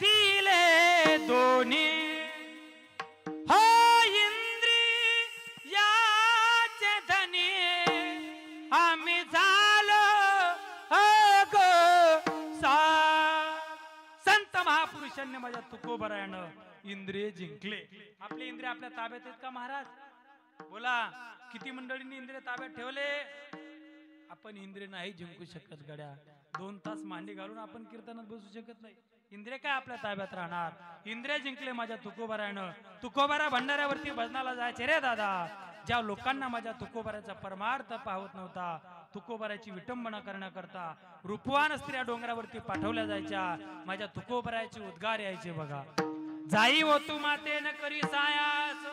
दिले दोन्ही, माझ्या तुकोबरायानं इंद्रिय जिंकले. आपले इंद्रिय आपल्या ताब्यात आहेत का महाराज? बोला, किती मंडळींनी इंद्रिय ताब्यात ठेवले? आपण इंद्रिय नाही जिंकू शकत गड्या. 2 तास मांडी घालून आपण कीर्तनात बसू शकत नाही. इंद्रिय काय आपल्या ताब्यात राहणार? इंद्रिय जिंकले माझ्या तुकोबरायानं. तुकोबरा भंडाऱ्यावरती भजनाला जायचे रे दादा. ज्या लोकांना माझ्या तुकोबराचा परमार्थ पाहत नव्हता, तुकोबराची विटंबना करण्याकरता रूपवान स्त्रिया डोंगरावरती पाठवल्या जायच्या. माझ्या तुकोबराचे उद्गार यायचे बघा. जाई हो तू माते न करी सायास,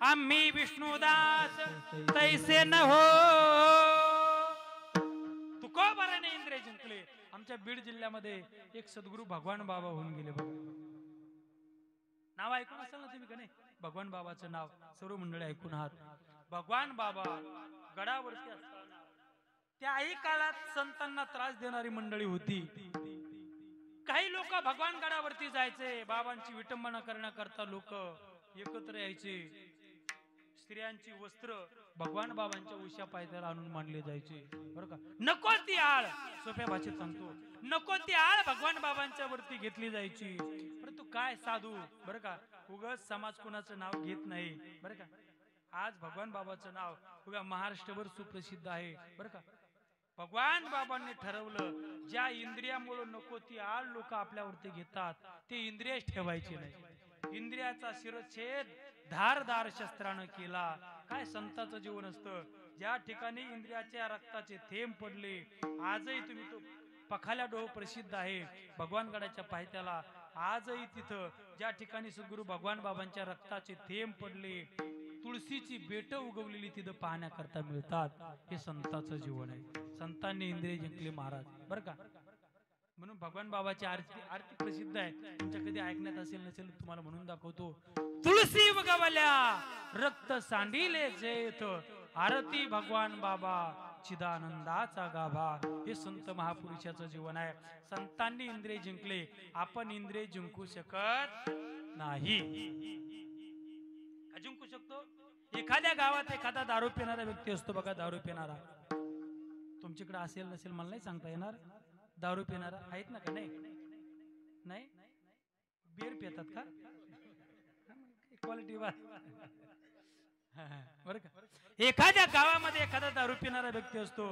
आम्ही विष्णुदास तैसे न हो. तुकोबराने इंद्रिय जिंकले. आमच्या बीड जिल्ह्यामध्ये एक सद्गुरू भगवान बाबा होऊन गेले बघा. नाव ऐकून असाल ना तुम्ही का नाही? भगवान बाबाचं नाव सर्व मंडळी ऐकून आहात. भगवान बाबा गडावरती असताना त्याही काळात संतांना त्रास देणारी मंडळी होती. काही लोक भगवान गडावरती जायचे, बाबांची विटंबना करण्याकरता लोक एकत्र यायचे. स्त्रियांची वस्त्र भगवान बाबांच्या उशा पायथ्याला आणून मांडले जायचे बरं का. नको ती आळ, सोप्या भाषेत सांगतो, नको ती आळ भगवान बाबांच्या वरती घेतली जायची. परंतु काय साधू बरं का, उगाच समाज कोणाचं नाव घेत नाही बरं का. आज भगवान बाबाचं नाव उभ्या महाराष्ट्रभर सुप्रसिद्ध आहे बरं का. भगवान बाबांनी ठरवलं, ज्या इंद्रियामुळे नको ती आळ लोक आपल्यावरती घेतात ते इंद्रिय ठेवायचे नाही. इंद्रियाचा शिरच्छेद धारदार शस्त्रानं केला. काय संतांचं जीवन असतं. ज्या ठिकाणी इंद्रियाच्या रक्ताचे थेंब पडले, आजही तुम्ही तो पखाल्या डोह प्रसिद्ध आहे भगवान गडाच्या पायथ्याला. आजही तिथं ज्या ठिकाणी सद्गुरू भगवान बाबांच्या रक्ताचे थेंब पडले, तुळशीची बेट उगवलेली तिथं पाहण्याकरता मिळतात. हे संतांचं जीवन आहे. संतांनी इंद्रिय जिंकले महाराज बरं का. म्हणून भगवान बाबाची आरती प्रसिद्ध आहे. तुमच्या कधी ऐकण्यात असेल नसेल तुम्हाला म्हणून दाखवतो. तुळशी उगवल्या रक्त सांडिले जेथ, आरती भगवान बाबा चिदानंदाचा गाभा. हे संत महापुरुषाचं जीवन आहे. संतांनी इंद्रिय जिंकले, आपण इंद्रिय जिंकू शकत नाही. जिंकू शकतो. एखाद्या गावात एखादा दारू पिणारा व्यक्ती असतो बघा. दारू पिणारा तुमच्याकडे असेल नसेल मला नाही सांगता येणार. दारू पिणारा आहेत ना का? नाही नाही बियर पितात का? क्वालिटी बरं का. एखाद्या गावामध्ये एखादा दारू पिणारा व्यक्ती असतो.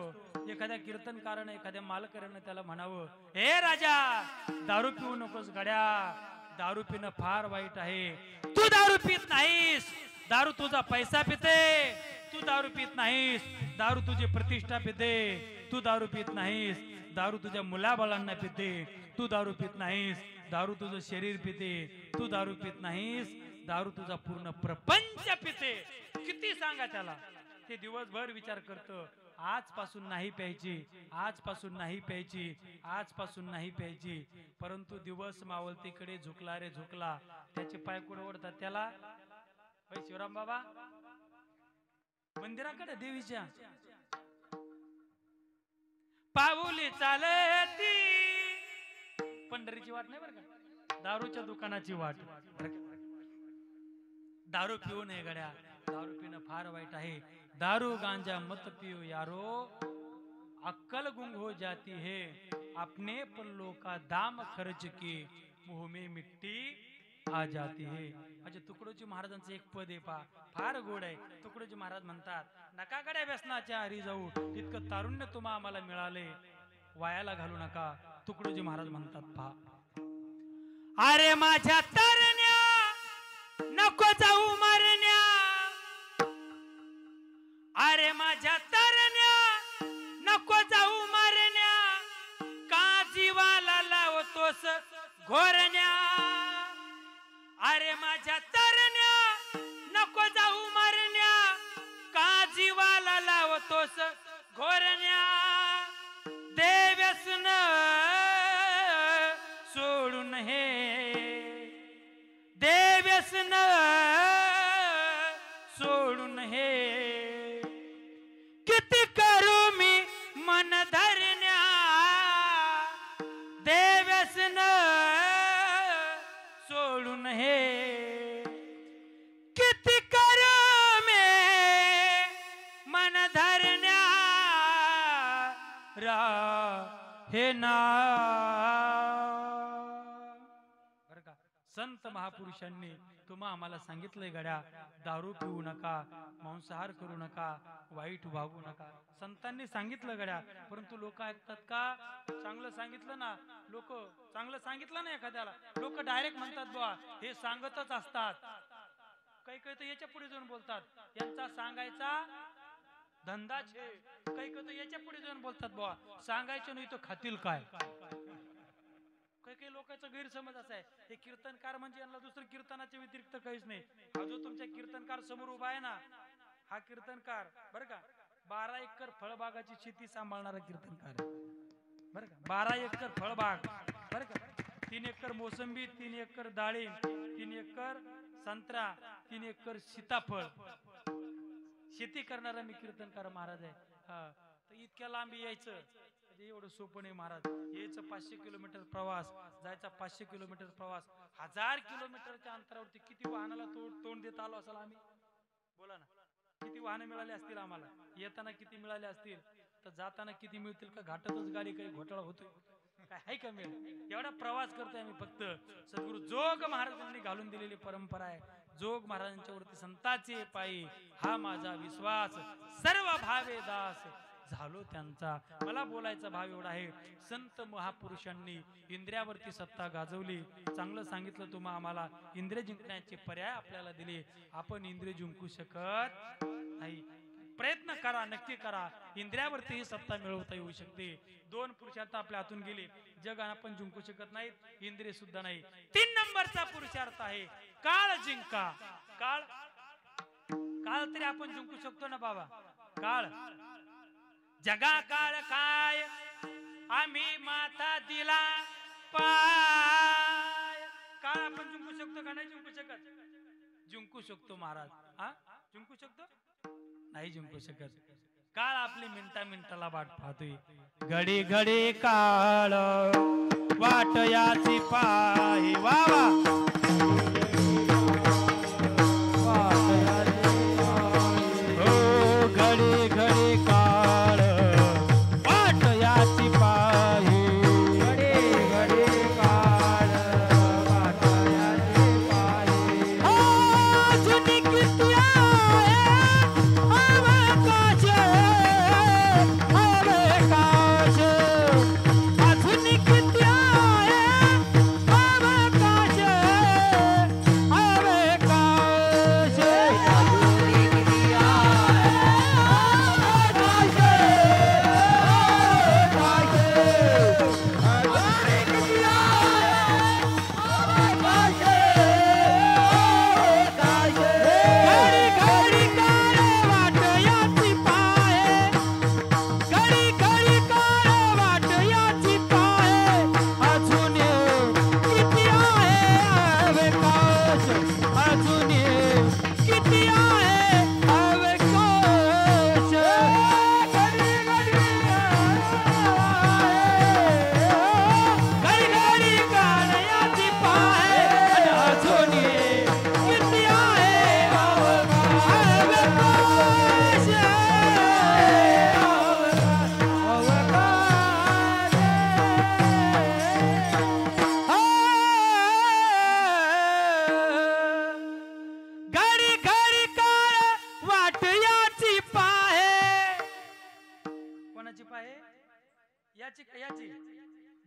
एखाद्या कीर्तनकाराने एखाद्या मालकऱ्यानं त्याला म्हणावं, हे राजा दारू पिऊ नकोस गड्या, दारू पिणं फार वाईट आहे. तू दारू पित नाहीस, दारू तुझा पैसा पिते. तू दारू पित नाहीस, दारू तुझी प्रतिष्ठा पिते. तू दारू पित नाहीस, दारू तुझ्या मुलाबाळांना पिते, तू दारू पित नाहीस, दारू तुझं शरीर पिते, तू दारू पित नाहीस, दारू तुझा पूर्ण प्रपंच पिते. किती सांगा त्याला, ते दिवसभर विचार करतं आजपासून नाही प्यायची, आजपासून नाही प्यायची, आजपासून नाही प्यायची. परंतु दिवस मावळतीकडे झुकला रे झुकला, त्याचे पाय कुठे ओढतात त्याला. शिवराम बाबा मंदिराकडे देवीच्या पाऊली चालती, पंढरीची वाट नाही बरं का, दारूच्या दुकानाची वाट. दारू पिऊ नये गड्या, दारू पिणं फार वाईट आहे. दारू गांजा मत पियो यारो, अक्कल गुंग हो जाती है, अपने पल्लों का दाम खर्च के मुंह में मिट्टी आ जाती है. म्हणजे तुकडोजी महाराजांचं एक पद आहे पा, फार गोड आहे. तुकडोजी महाराज म्हणतात, नका गड्या व्यसनाच्या हरी जाऊ, इतकं तारुण्य तुम्हा आम्हाला मिळाले, वायाला घालू नका. तुकडोजी महाराज म्हणतात पहा, अरे माझ्या तरण्या नको जाऊ मरण्या, अरे माझ्या तरण्या नको जाऊ मरण्या, का जीवाला लावतोस घोरण्या. अरे माझ्या तरण्या नको जाऊ मरण्या, का जीवाला लावतोस घोरण्या. देव्यसन सोडून हे, देव्यसन सोडून हे, किती करू मी मन धरण्या. देव्यसन सोडून हे, किती करू मी मन धरण्या. रा हे ना बरं का, संत महापुरुषांनी तुम्हा आम्हाला सांगितलंय गड्या, दारू पिऊ नका, मांसाहार करू नका, वाईट वागू नका. संतांनी सांगितलं गड्या, परंतु लोक ऐकतात का? चांगलं सांगितलं ना, लोक चांगलं सांगितलं ना एखाद्याला, लोक डायरेक्ट म्हणतात बुवा हे सांगतच असतात. काही काही तर याच्या पुढे जाऊन बोलतात, यांचा सांगायचा धंदाच आहे. काही काही तर याच्या पुढे जाऊन बोलतात बुवा सांगायचं नाही तर खातील काय. काही काही लोकांचा गैरसमज असा आहे, हे कीर्तनकार म्हणजे यांना दुसरं कीर्तनाच्या व्यतिरिक्त काहीच नाही. हा जो तुमच्या कीर्तनकार समोर उभा आहे ना, हा कीर्तनकार बरं का 12 एकर फळबागाची शेती सांभाळणारा कीर्तनकार बरं का. 12 एकर फळबाग बरं का, 3 एकर मोसंबी, 3 एकर डाळिंब, 3 एकर संत्रा, 3 एकर सीताफळ शेती करणारा मी कीर्तनकार महाराज आहे. हा, तर इतक्या लांब यायचं म्हणजे एवढं सोपं नाही महाराज. यायचं 500 किलोमीटर प्रवास, जायचा 500 किलोमीटर प्रवास, 1000 किलोमीटरच्या अंतरावरती किती वाहनाला तोंड देत आलो असाल आम्ही. बोला ना, किती वाहनं मिळाली असतील आम्हाला, येताना किती मिळाले असतील, तर जाताना किती मिळतील का घाटातच गाडी काही घोटाळा होतोय काय आहे का मिळेल. एवढा प्रवास करतोय आम्ही. फक्त सद्गुरु जोग महाराजांनी घालून दिलेली परंपरा आहे. जोग महाराजांच्या वरती संतांचे पायी हा माझा विश्वास, सर्व भावे दास झालो त्यांचा. मला बोलायचा भाव एवढा आहे, संत महापुरुषांनी इंद्रियावरती सत्ता गाजवली. चांगलं सांगितलं तुम्हा आम्हाला, इंद्रिय जिंकण्याचे पर्याय आपल्याला दिले. आपण इंद्रिय जिंकू शकत नाही. प्रयत्न करा, नक्की करा, इंद्रियावरती ही सत्ता मिळवता येऊ शकते. 2 पुरुषार्थ आपल्या हातून गेले, जग आपण जिंकू शकत नाहीत, इंद्रिय सुद्धा नाही. 3 नंबरचा पुरुषार्थ आहे काळ जिंका. काळ काळ तरी आपण जिंकू शकतो ना बाबा. काळ जगा काळ काय आम्ही माता दिला पाय. काळ आपण जिंकू शकतो का नाही जिंकू शकत? जिंकू शकतो महाराज. हा, जिंकू शकतो? नाही जिंकू शकत. काळ आपली मिनिटाला वाट पाहतोय. घडी घडी काळ वाट याची पाही. वावा हो, घडी घडी काळ वाट याची पाही. घडी घडी काळ वाट याची पाही. हो, जुनी किती आहे अवकाश, अवकाश, अजून किती आहे अवकाश. अजून किती आहे अवकाश घडी घडी काढयाची पाय आणि अजून किती आहे अवकाश घडी घडी काळ वाट याची पाहे कोणाची पाहे याची का याची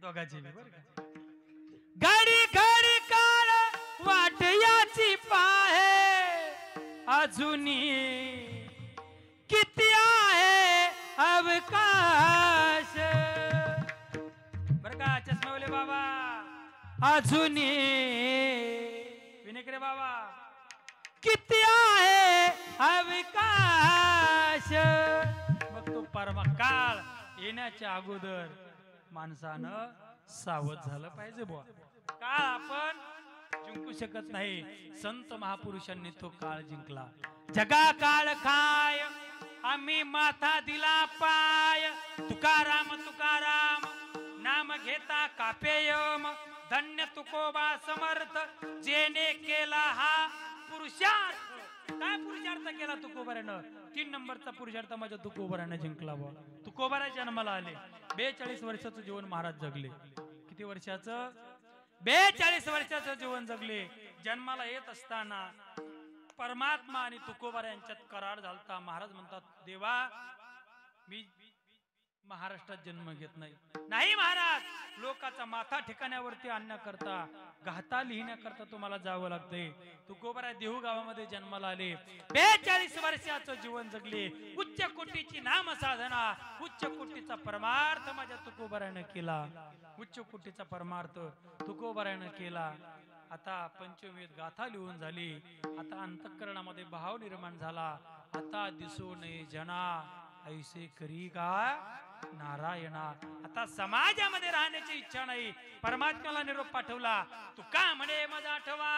दोघाची बरं का घडी घडी काळ वाट याची पाहे अजूनी किती आहे अवकाश बरं का चष्मावले बाबा अजूनी विनेकरे बाबा किती आहे अवकाश मग तो परवा काळ येण्याच्या अगोदर माणसानं सावध झालं पाहिजे बुवा काळ आपण जिंकू शकत नाही संत महापुरुषांनी तो काळ जिंकला जगा काळ खाय आम्ही माथा दिला पाय तुकाराम तुकाराम नाम घेता कापेयम धन्य तुकोबा समर्थ जेने केला हा पुरुषार्थ काय पुरुषार्थ केला तुकोबाऱ्यानं 3 नंबरचा पुरुषार्थ माझ्या तुकोबाऱ्यानं जिंकला बुवा तुकोबारा जन्माला आले 42 वर्षाचं जीवन महाराज जगले किती वर्षाचं 42 वर्षाचं जीवन जगले जन्माला येत असताना परमात्मा आणि तुकोबारा यांच्यात करार झालता महाराज म्हणतात देवा मी महाराष्ट्रात जन्म घेत नाही महाराज लोकाचा माथा ठिकाण्यावरती आणण्याकरता गाथा लिहिण्याकरता तुम्हाला जावं लागतंय तुकोबारा देहू गावामध्ये जन्माला आले 42 वर्षाचं जीवन जगले उच्च कोटीची नाम साधना उच्च कोटीचा परमार्थ माझ्या तुकोबारानं केला उच्च कोटीचा परमार्थ तुकोबारानं केला आता पंचमेध गाथा लिहून झाली आता अंतःकरणामध्ये भाव निर्माण झाला आता दिसू नये जना ऐसे करी का नारायणा आता समाजामध्ये राहण्याची इच्छा नाही परमात्म्याला निरोप पाठवला तू का म्हणे माझा आठवा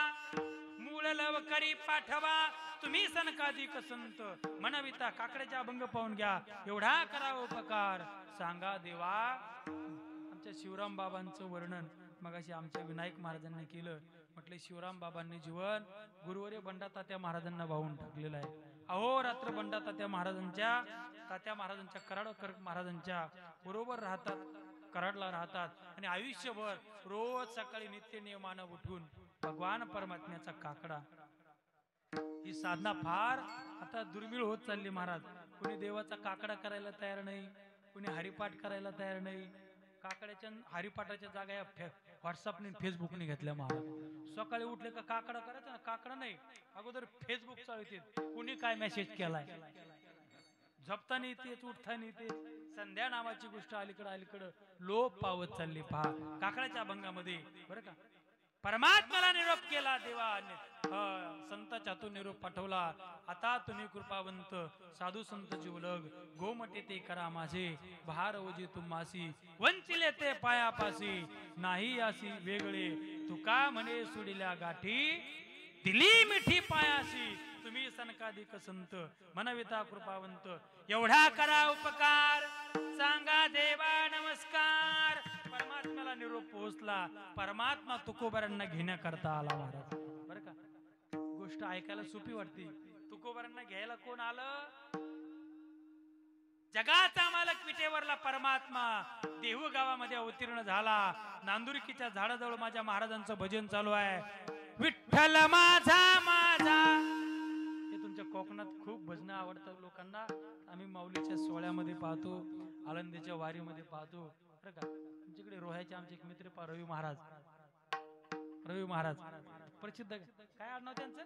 मूळ लवकरी पाठवा तुम्ही सनकाधिक संत मनविता काकड्याचा अभंग पाहून घ्या एवढा करा उपकार सांगा देवा आमच्या शिवराम बाबांचं वर्णन मगाशी आमच्या विनायक महाराजांनी केलं म्हटले शिवराम बाबांनी जीवन गुरुवर्य बंडा तात्या महाराजांना वाहून टाकलेलं आहे अहो रात्र बंडा तात्या महाराजांच्या कराड महाराजांच्या बरोबर राहतात कराडला राहतात आणि आयुष्यभर रोज सकाळी नित्य नियमानं उठून भगवान परमात्म्याचा काकडा ही साधना फार आता दुर्मिळ होत चालली महाराज कुणी देवाचा काकडा करायला तयार नाही कुणी हरिपाठ करायला तयार नाही काकड्याच्या हरिपाठाच्या जागा या व्हॉट्सअपने फेसबुकने घेतल्या महाराज सकाळी उठले का काकडा करायचा ना काकडा नाही अगोदर फेसबुक चालवते कुणी काय मेसेज केलाय झोपताना येतेच उठताना येते संध्या नावाची गोष्ट अलीकडं लोप पावत चालली पहा काकड्याच्या अभंगामध्ये बरं का परमात्म्याला निरोप केला देवाने संताच्या हातून निरोप पाठवला आता तुम्ही कृपावंत साधू संत जीवलग गोमटे ते करा माझे भार ओजी तुम्हासी वंचिले ते पायापासी नाही अशी वेगळे तुका म्हणे सोडिल्या गाठी दिली मिठी पायाशी तुम्ही सनकाधिक संत मनविता कृपावंत एवढा करा उपकार सांगा देवा नमस्कार परमात्म्याला निरोप पोहोचला परमात्मा तुकोबारांना घेण्याकरता आला महाराज बरं का गोष्ट ऐकायला सोपी वाटते तुकोबारांना घ्यायला कोण आलं जगाचा मालक विटेवरला परमात्मा देहू गावामध्ये अवतीर्ण झाला नांदुरकीच्या झाडाजवळ माझ्या महाराजांचं भजन चालू आहे विठ्ठल माझा माझा हे तुमच्या कोकणात खूप भजन आवडतात लोकांना आम्ही माऊलीच्या सोहळ्यामध्ये पाहतो आळंदीच्या वारीमध्ये पाहतो बरं का आमच्याकडे रोह्याचे आमचे एक मित्र रवी महाराज प्रसिद्ध काय आडनाव त्यांचं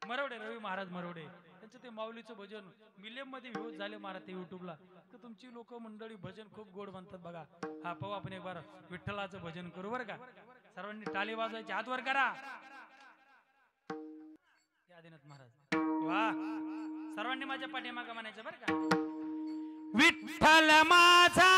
मरवडे रवी महाराज मरवडे त्यांचं ते माऊलीचं भजन मिलियन मध्ये व्ह्यूज झाले महाराज ते युट्यूबला तर तुमची लोक मंडळी भजन खूप गोड म्हणतात बघा हा पाहू आपण एक बार विठ्ठलाचं भजन करू बरं का सर्वांनी टाळी वाजवायची हात वर करा आदिनाथ महाराज वा सर्वांनी माझ्या पाठीमागं म्हणायचं बरं का विठ्ठल माझा